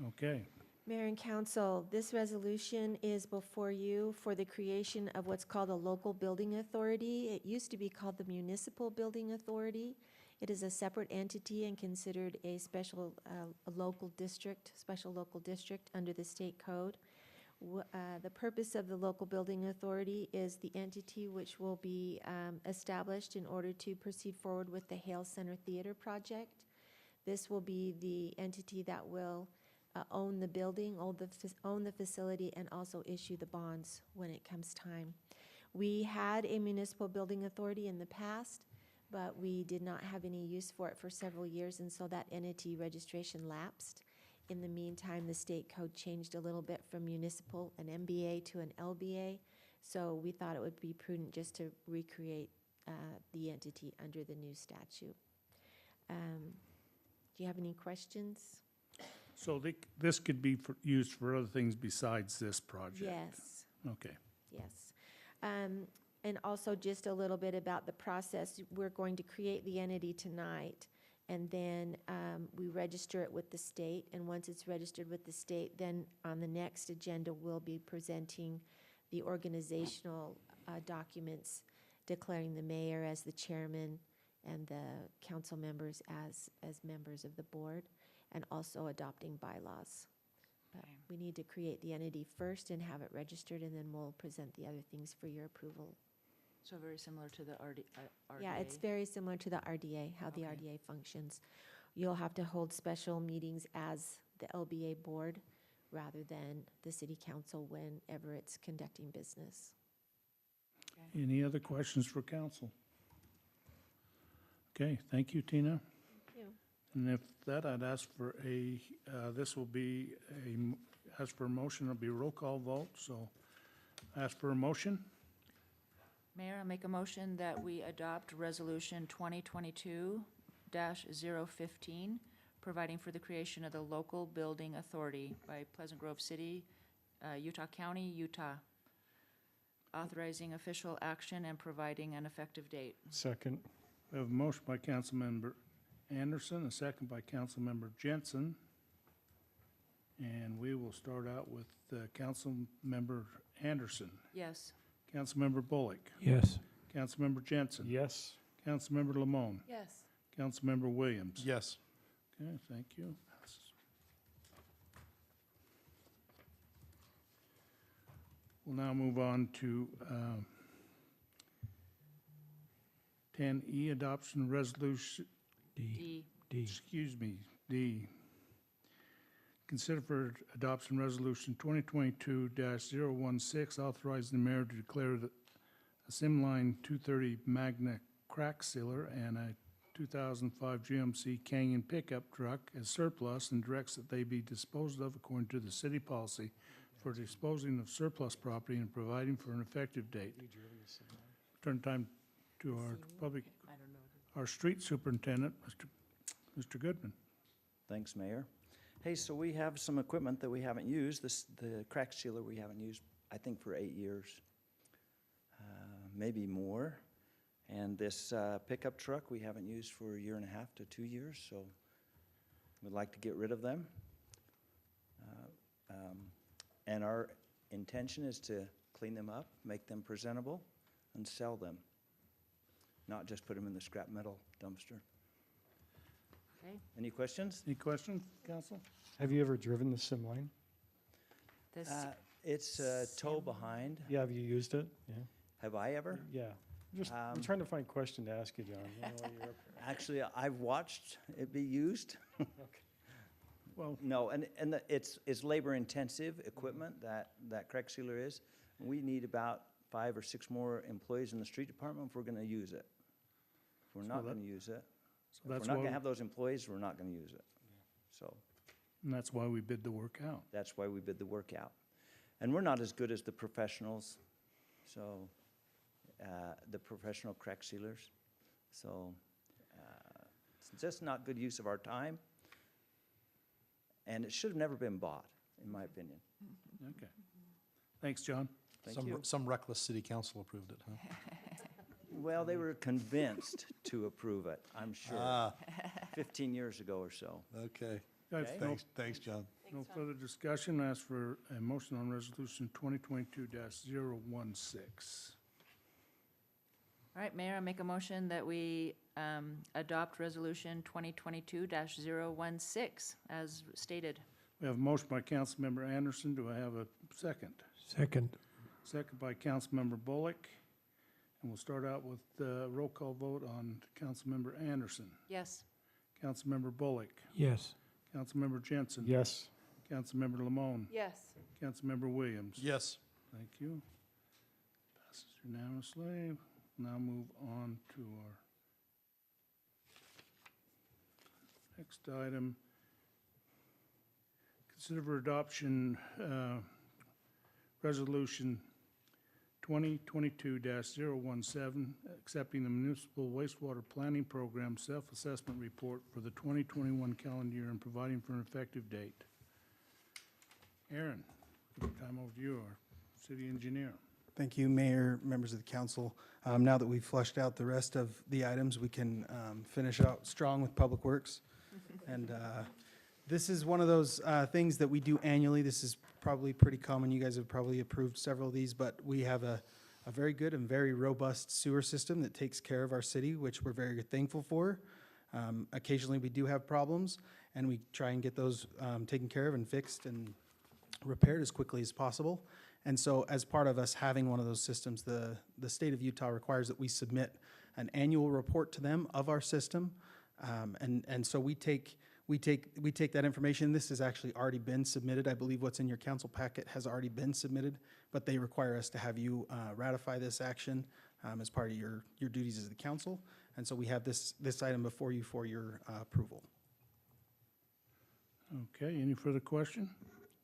Okay. Mayor and Council, this resolution is before you for the creation of what's called a local building authority. It used to be called the Municipal Building Authority. It is a separate entity and considered a special, a local district, special local district under the state code. The purpose of the local building authority is the entity which will be established in order to proceed forward with the Hale Center Theater project. This will be the entity that will own the building, own the facility, and also issue the bonds when it comes time. We had a municipal building authority in the past, but we did not have any use for it for several years, and so that entity registration lapsed. In the meantime, the state code changed a little bit from municipal, an MBA to an LBA, so we thought it would be prudent just to recreate the entity under the new statute. Do you have any questions? So this could be used for other things besides this project? Yes. Okay. Yes. And also just a little bit about the process. We're going to create the entity tonight, and then we register it with the state. And once it's registered with the state, then on the next agenda, we'll be presenting the organizational documents, declaring the mayor as the chairman and the council members as members of the board, and also adopting bylaws. But Okay. we need to create the entity first and have it registered, and then we'll present the other things for your approval. So very similar to the RDA? Yeah, it's very similar to the RDA, how the Okay. RDA functions. You'll have to hold special meetings as the LBA board rather than the city council whenever it's conducting business. Any other questions for council? Okay, thank you, Tina. Thank you. And if that, I'd ask for this will be ask for a motion, it'll be a roll call vote, so ask for a motion. Mayor, I make a motion that we adopt Resolution 2022-015, providing for the creation of the local building authority by Pleasant Grove City, Utah County, Utah, authorizing official action and providing an effective date. Second. We have a motion by Councilmember Anderson, a second by Councilmember Jensen. And we will start out with Councilmember Anderson, Yes. Councilmember Bullock, Yes. Councilmember Jensen, Yes. Councilmember Lamone, Yes. Councilmember Williams. Yes. Okay, thank you. We'll now move on to 10E, adoption resolution, D. D. D. Consider for adoption resolution 2022-016, authorizing the mayor to declare a Simline 230 Magna crack sealer and a 2005 GMC Canyon pickup truck as surplus, and directs that they be disposed of according to the city policy for disposing of surplus property and providing for an effective date. Turn time to our street superintendent, Mr. Goodman. Thanks, Mayor. Hey, so we have some equipment that we haven't used. The crack sealer we haven't used, I think, for 8 years, maybe more. And this pickup truck we haven't used for 1.5 to 2 years, so we'd like to get rid of them. And our intention is to clean them up, make them presentable, and sell them, not just put them in the scrap metal dumpster. Okay. Any questions? Any questions, council? Have you ever driven the sim line? This, It's tow behind. Yeah, have you used it? Yeah. Have I ever? Yeah. I'm Um, trying to find a question to ask you, John. You know, while you're up here. Actually, I've watched it be used. Well, No, and it's labor-intensive equipment, that crack sealer is. We need about 5 or 6 more employees in the street department if we're gonna use it. If we're not gonna use it, so if we're that's not gonna why, have those employees, we're not gonna use it. So and that's why we bid the work out. that's why we bid the work out. And we're not as good as the professionals, so, the professional crack sealers. So, it's just not good use of our time. and it should have never been bought, in my opinion. Okay. Thanks, John. Thank you. Some reckless city council approved it, huh? Well, they were convinced to approve it, I'm sure, Ah, 15 years ago or so. okay. Guys, Okay. no- Thanks, John. No further discussion. Ask for a motion on resolution 2022-016. All right, Mayor, I make a motion that we adopt Resolution 2022-016 as stated. We have a motion by Councilmember Anderson. Do I have a second? Second. Second by Councilmember Bullock. And we'll start out with the roll call vote on Councilmember Anderson. Yes. Councilmember Bullock. Yes. Councilmember Jensen. Yes. Councilmember Lamone. Yes. Councilmember Williams. Yes. Thank you. Passes unanimously. Now move on to our next item. Consider for adoption, Resolution 2022-017, accepting the Municipal Wastewater Planning Program Self-Assessment Report for the 2021 calendar year and providing for an effective date. Aaron, time over to you, our city engineer. Thank you, Mayor, members of the council. Now that we've flushed out the rest of the items, we can finish out strong with Public Works. And this is one of those things that we do annually. This is probably pretty common. You guys have probably approved several of these, but we have a very good and very robust sewer system that takes care of our city, which we're very thankful for. Occasionally, we do have problems, and we try and get those taken care of and fixed and repaired as quickly as possible. And so as part of us having one of those systems, the state of Utah requires that we submit an annual report to them of our system. And so we take that information. This has actually already been submitted. I believe what's in your council packet has already been submitted, but they require us to have you ratify this action as part of your duties as the council. And so we have this item before you for your approval. Okay, any further question?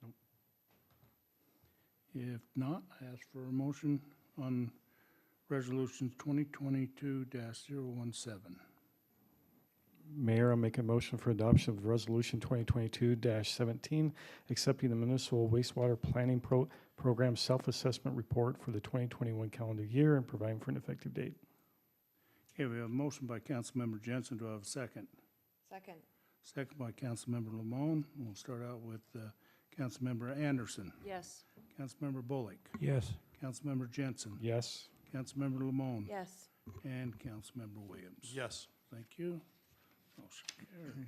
Nope. If not, I ask for a motion on Resolution 2022-017. Mayor, I'll make a motion for adoption of Resolution 2022-17, accepting the Municipal Wastewater Planning Program Self-Assessment Report for the 2021 calendar year and providing for an effective date. Okay, we have a motion by Councilmember Jensen. Do I have a second? Second. Second by Councilmember Lamone. We'll start out with Councilmember Anderson. Yes. Councilmember Bullock. Yes. Councilmember Jensen. Yes. Councilmember Lamone. Yes. And Councilmember Williams. Yes. Thank you. Motion carries.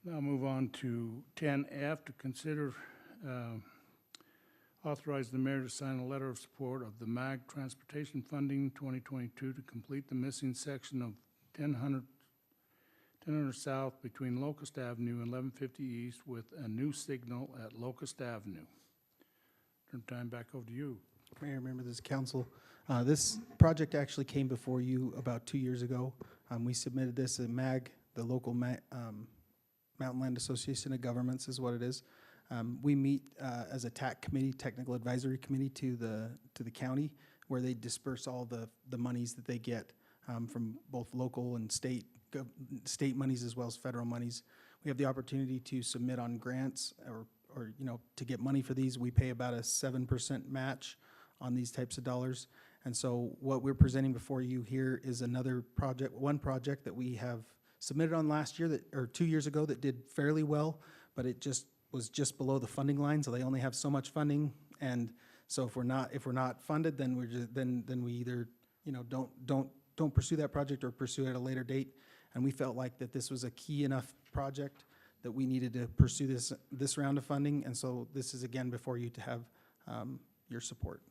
Now move on to 10F to consider authorize the mayor to sign a letter of support of the MAG Transportation Funding 2022 to complete the missing section of 1000 South between Locust Avenue and 1150 East with a new signal at Locust Avenue. Turn time back over to you. Mayor, members of this council, this project actually came before you about 2 years ago. We submitted this at MAG, the local Mountain Land Association of Governments is what it is. We meet as a TAC committee, Technical Advisory Committee to the county, where they disperse all the monies that they get from both local and state monies as well as federal monies. We have the opportunity to submit on grants or to get money for these. We pay about a 7% match on these types of dollars. And so what we're presenting before you here is one project that we have submitted on last year or 2 years ago that did fairly well, but it was just below the funding line, so they only have so much funding. And so if we're not funded, then we either don't pursue that project or pursue it at a later date. And we felt like that this was a key enough project that we needed to pursue this round of funding. And so this is again before you to have your support.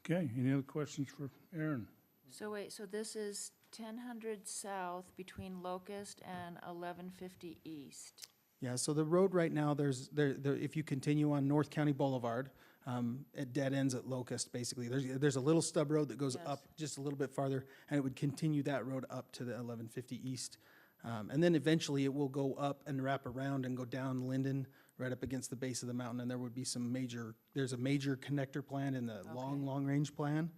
Okay, any other questions for Aaron? So wait, so this is 1000 South between Locust and 1150 East. Yeah, so the road right now, if you continue on North County Boulevard, it dead ends at Locust, basically. There's a little stub road that goes Yes. up just a little bit farther, and it would continue that road up to the 1150 East. And then eventually it will go up and wrap around and go down Linden, right up against the base of the mountain, and there would be there's a major connector plan in the long-range plan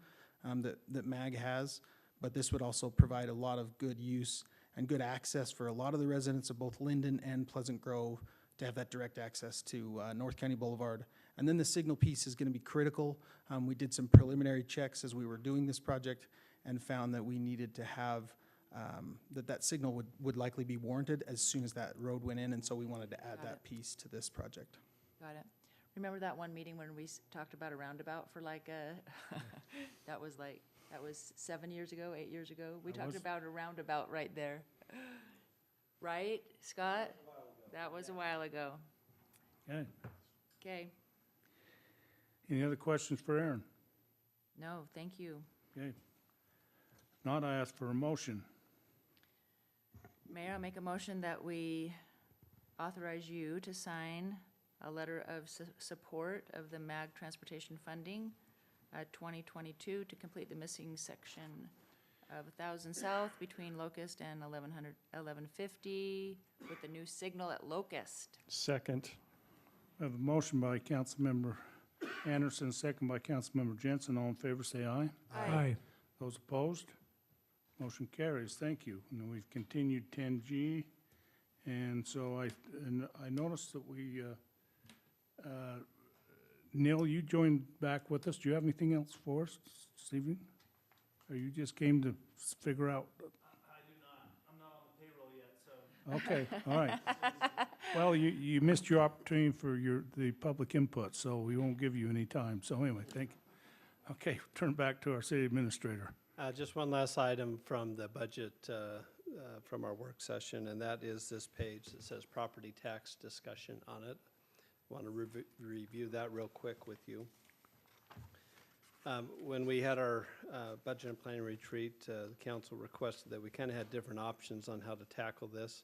that MAG has, but this would also provide a lot of good use. and good access for a lot of the residents of both Linden and Pleasant Grove to have that direct access to North County Boulevard. And then the signal piece is going to be critical. We did some preliminary checks as we were doing this project and found that we needed to have, that signal would likely be warranted as soon as that road went in, and so we wanted to add Got that it. piece to this project. Got it. Remember that one meeting when we talked about a roundabout for like a, that was 7 years ago, 8 years ago? We That talked was- about a roundabout right there. Right, Scott? That was a while ago. Okay. Okay, Any other questions for Aaron? no, thank you. Okay. If not, I ask for a motion. Mayor, I make a motion that we authorize you to sign a letter of support of the MAG transportation funding 2022 to complete the missing section of 1,000 South between Locust and 1150 with the new signal at Locust. Second. I have a motion by Councilmember Anderson, second by Councilmember Jensen. All in favor, say aye. Aye. Those opposed? Motion carries. Thank you. And then we've continued 10G. And so I noticed that we, Neil, you joined back with us. Do you have anything else for us this evening? Or you just came to figure out? I do not. I'm not on the payroll yet, so. Okay, all right. Well, you missed your opportunity for the public input, so we won't give you any time. So anyway, thank you. Okay, turn back to our city administrator. Just one last item from the budget, from our work session, and that is this page that says property tax discussion on it. Want to review that real quick with you. When we had our budget and planning retreat, the council requested that we kind of had different options on how to tackle this.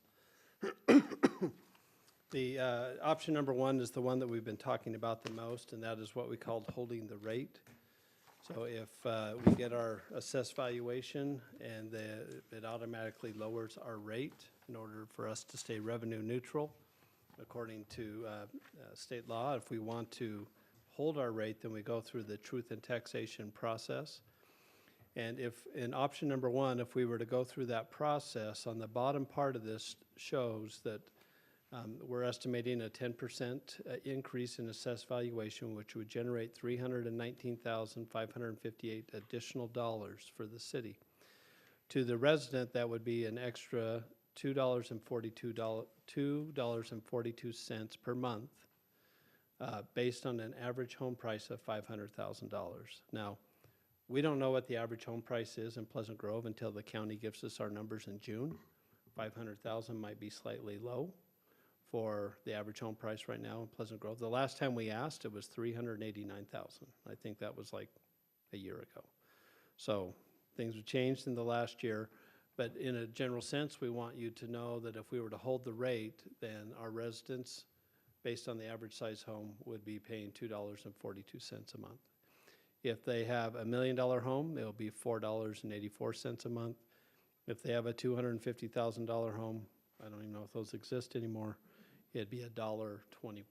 The option number one is the one that we've been talking about the most, and that is what we called holding the rate. So if we get our assessed valuation and it automatically lowers our rate in order for us to stay revenue neutral, according to state law, if we want to hold our rate, then we go through the truth and taxation process. And if in option number one, if we were to go through that process, on the bottom part of this shows that we're estimating a 10% increase in assessed valuation, which would generate $319,558 additional dollars for the city. To the resident, that would be an extra $2.42 per month, based on an average home price of $500,000. Now, we don't know what the average home price is in Pleasant Grove until the county gives us our numbers in June. 500,000 might be slightly low for the average home price right now in Pleasant Grove. The last time we asked, it was $389,000. I think that was like a year ago. So things have changed in the last year, but in a general sense, we want you to know that if we were to hold the rate, then our residents, based on the average size home, would be paying $2.42 a month. If they have $1 million home, it'll be $4.84 a month. If they have a $250,000 home, I don't even know if those exist anymore, it'd be $1.21.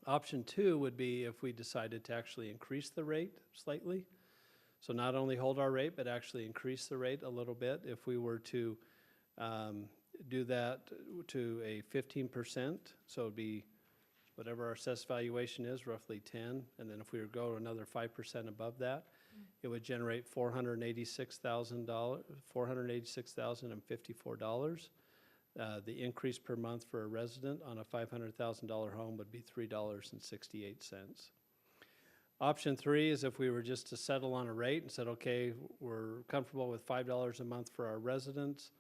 Option two would be if we decided to actually increase the rate slightly. So not only hold our rate, but actually increase the rate a little bit. If we were to do that to a 15%, so it'd be whatever our assessed valuation is, roughly 10, and then if we were to go another 5% above that, it would generate $486,054. The increase per month for a resident on a $500,000 home would be $3.68. Option three is if we were just to settle on a rate and said, okay, we're comfortable with $5 a month for our residents.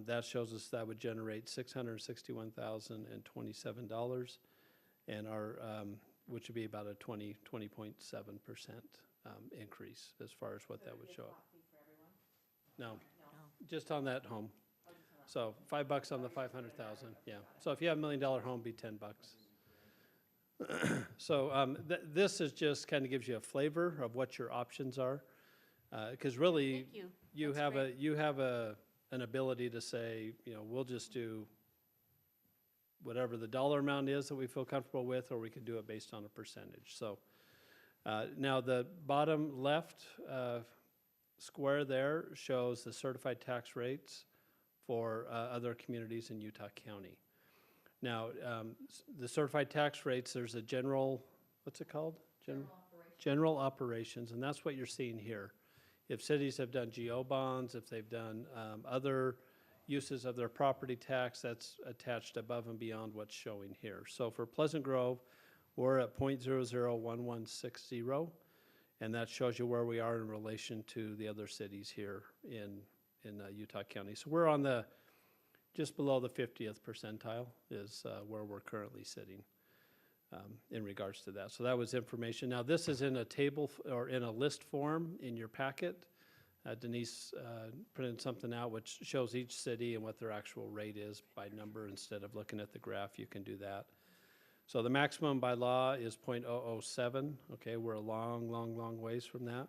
That shows us that would generate $661,027, and our which would be about a 20.7% increase as far as what that would show up. No, just on that home. So $5 on the 500,000, yeah. So if you have $1 million home, it'd be $10. So this is just kind of gives you a flavor of what your options are, because really Thank you. you That's have great. an ability to say, you know, we'll just do whatever the dollar amount is that we feel comfortable with, or we could do it based on a percentage. So now the bottom left square there shows the certified tax rates for other communities in Utah County. Now, the certified tax rates, there's a general, what's it called? General operations, and that's what you're seeing here. If cities have done GO bonds, if they've done other uses of their property tax, that's attached above and beyond what's showing here. So for Pleasant Grove, we're at 0.001160, and that shows you where we are in relation to the other cities here in Utah County. So we're on the, just below the 50th percentile is where we're currently sitting in regards to that. So that was information. Now this is in a table or in a list form in your packet. Denise printed something out which shows each city and what their actual rate is by number. Instead of looking at the graph, you can do that. So the maximum by law is 0.007. Okay, we're a long ways from that.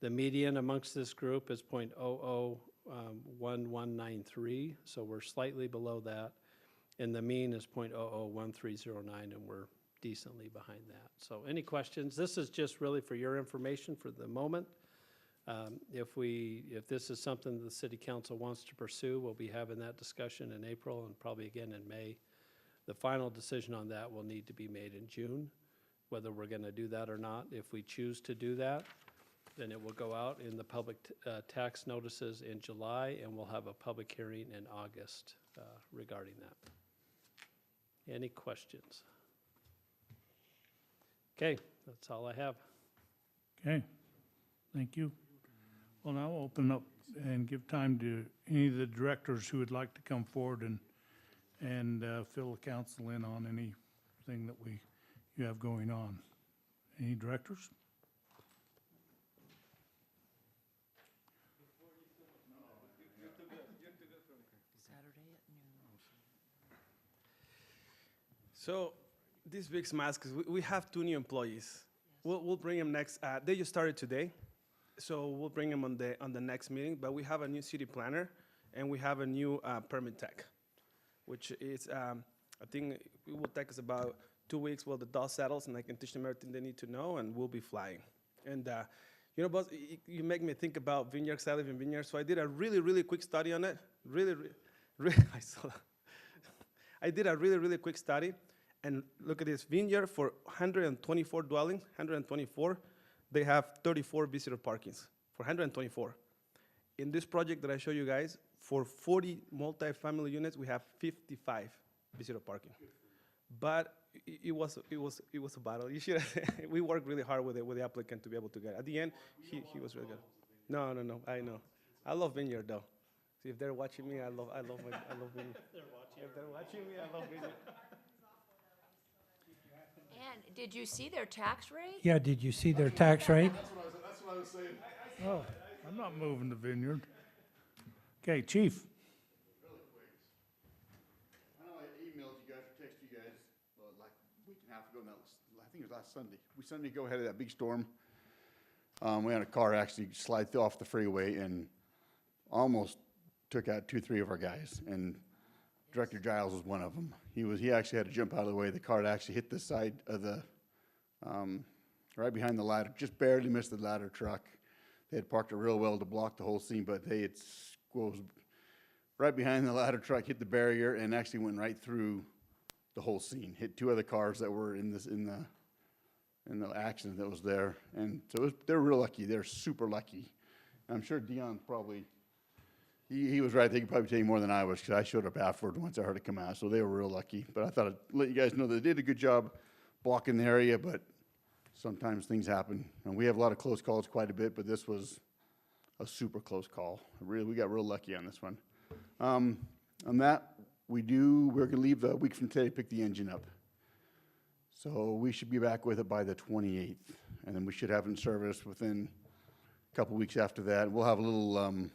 The median amongst this group is 0.001193, so we're slightly below that. And the mean is 0.001309, and we're decently behind that. So any questions? This is just really for your information for the moment. If this is something the city council wants to pursue, we'll be having that discussion in April and probably again in May. The final decision on that will need to be made in June, whether we're going to do that or not. If we choose to do that, then it will go out in the public tax notices in July, and we'll have a public hearing in August regarding that. Any questions? Okay, that's all I have. Okay, thank you. Well, now we'll open up and give time to any of the directors who would like to come forward and fill the council in on anything that you have going on. Any directors? Saturday at noon. So this week's mask is we have 2 new employees. We'll bring them next. They just started today, so we'll bring them on the next meeting. But we have a new city planner, and we have a new permit tech, which is I think it will take us about 2 weeks while the dust settles, and I can teach them everything they need to know, and we'll be flying. And you know, boss, you make me think about vineyard, Sullivan Vineyard. So I did a really quick study on it. I saw that. I did a really quick study. And look at this, vineyard for 124 dwellings, 124, they have 34 visitor parkings for 124. In this project that I show you guys, for 40 multi-family units, we have 55 visitor parking. But it was a battle. You should we worked really hard with the applicant to be able to get it. At the end, he was really good. No, I know. I love vineyard though. See, if they're watching me, I love vineyard. If they're watching me, I love vineyard. And did you see their tax rate? Yeah, did you see their tax rate? That's what I was saying. Oh, I'm not moving the vineyard. Okay, chief. Really quick. I know I emailed you guys, or texted you guys, like a week and a half ago, and that was, I think it was last Sunday. Sunday go ahead of that big storm. We had a car actually slide off the freeway and almost took out 2-3 of our guys, and Director Giles was one of them. He actually had to jump out of the way. The car actually hit the side of the, right behind the ladder, just barely missed the ladder truck. They had parked it real well to block the whole scene, but it was right behind the ladder truck, hit the barrier, and actually went right through the whole scene. Hit 2 other cars that were in the accident that was there, and so they're real lucky. They're super lucky. I'm sure Dion's probably. He was right. They could probably tell you more than I was, because I showed up afterward once I heard it come out. So they were real lucky. But I thought I'd let you guys know they did a good job blocking the area, but sometimes things happen. And we have a lot of close calls quite a bit, but this was a super close call. We got real lucky on this one. On that, we're going to leave a week from today to pick the engine up. So we should be back with it by the 28th. And then we should have it in service within a couple weeks after that. We'll have a little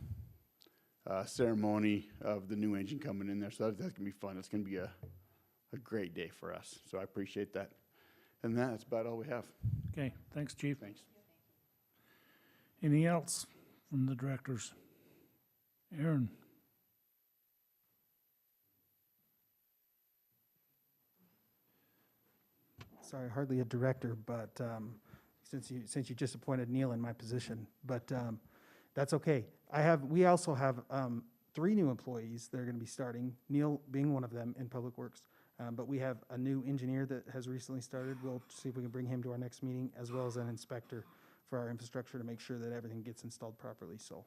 ceremony of the new engine coming in there, so that's going to be fun. It's going to be a great day for us, so I appreciate that. And that's about all we have. Okay, thanks, chief. Thanks. Anything else from the directors? Aaron? Sorry, hardly a director, but since you just appointed Neil in my position, but that's okay. We also have 3 new employees that are going to be starting, Neil being one of them in Public Works. But we have a new engineer that has recently started. We'll see if we can bring him to our next meeting, as well as an inspector for our infrastructure to make sure that everything gets installed properly, so.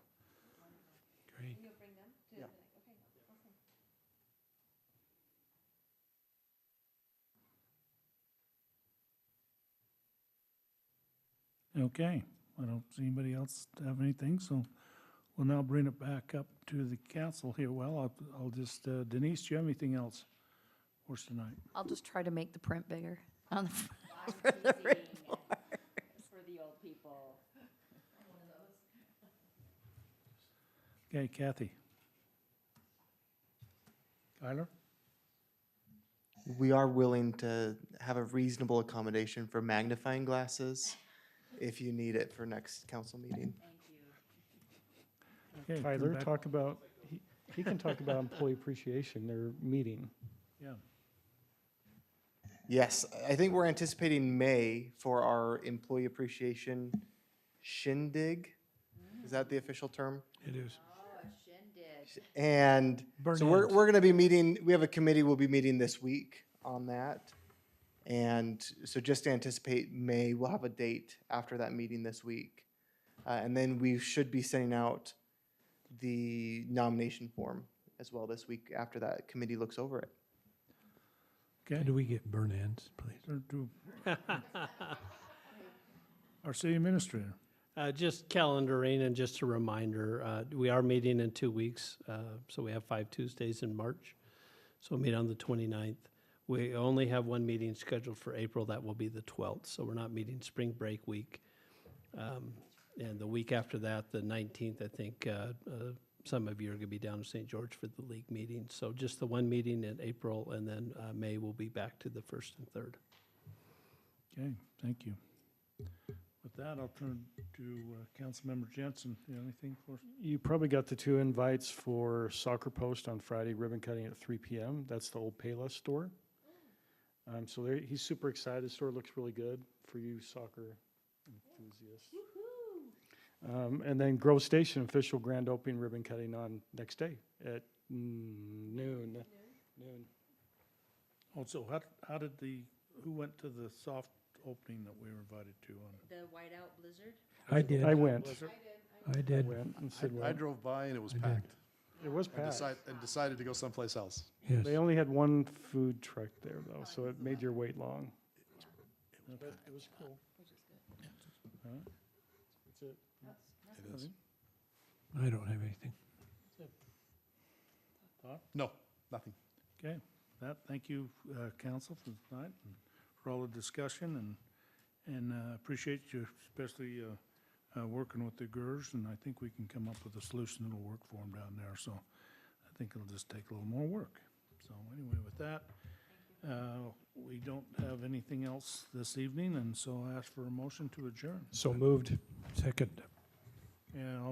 Great. You'll bring them to Yeah. okay, awesome. Okay, I don't see anybody else have anything, so we'll now bring it back up to the council here. Well, I'll just, Denise, do you have anything else for us tonight? I'll just try to make the print bigger on the front for the report. For the old people. Okay, Kathy. Kyler? We are willing to have a reasonable accommodation for magnifying glasses if you need it for next council meeting. Okay, come Tyler, back. talk about, he can talk about employee appreciation, their meeting. Yeah, Yes, I think we're anticipating May for our employee appreciation shindig. Is that the official term? It is. Oh, a shindig. And so we're Burn-ins. going to be meeting, we have a committee, we'll be meeting this week on that. And so just to anticipate May, we'll have a date after that meeting this week. And then we should be sending out the nomination form as well this week after that committee looks over it. How okay. do we get burn-ins, please? Turn to our city administrator. Just calendaring and just a reminder, we are meeting in 2 weeks, so we have 5 Tuesdays in March. So we'll meet on the 29th. We only have one meeting scheduled for April, that will be the 12th, so we're not meeting spring break week. And the week after that, the 19th, I think, some of you are going to be down in St. George for the league meeting. So just the one meeting in April, and then May will be back to the 1st and 3rd. Okay, thank you. With that, I'll turn to Councilmember Jensen. Do you have anything for us? You probably got the 2 invites for Soccer Post on Friday, ribbon cutting at 3 p.m. That's the old Payless store. So he's super excited. The store looks really good for you soccer enthusiasts. And then Grove Station official grand opening ribbon cutting on next day at noon. Also, how did who went to the soft opening that we were invited to on? The whiteout blizzard? I did. I went. I did. Went and Sid I went. drove by and it was I did. packed. It was And packed. decided to go someplace else. Yes. They only had one food truck there though, so it made your wait long. But it was cool. All right. That's it. It is. I don't have anything. No, nothing. Okay, thank you, council, for tonight and for all the discussion and appreciate you, especially working with the GERS, and I think we can come up with a solution that'll work for them down there. So I think it'll just take a little more work. So anyway, with that, we don't have anything else this evening, and so I ask for a motion to adjourn. So moved. Second. And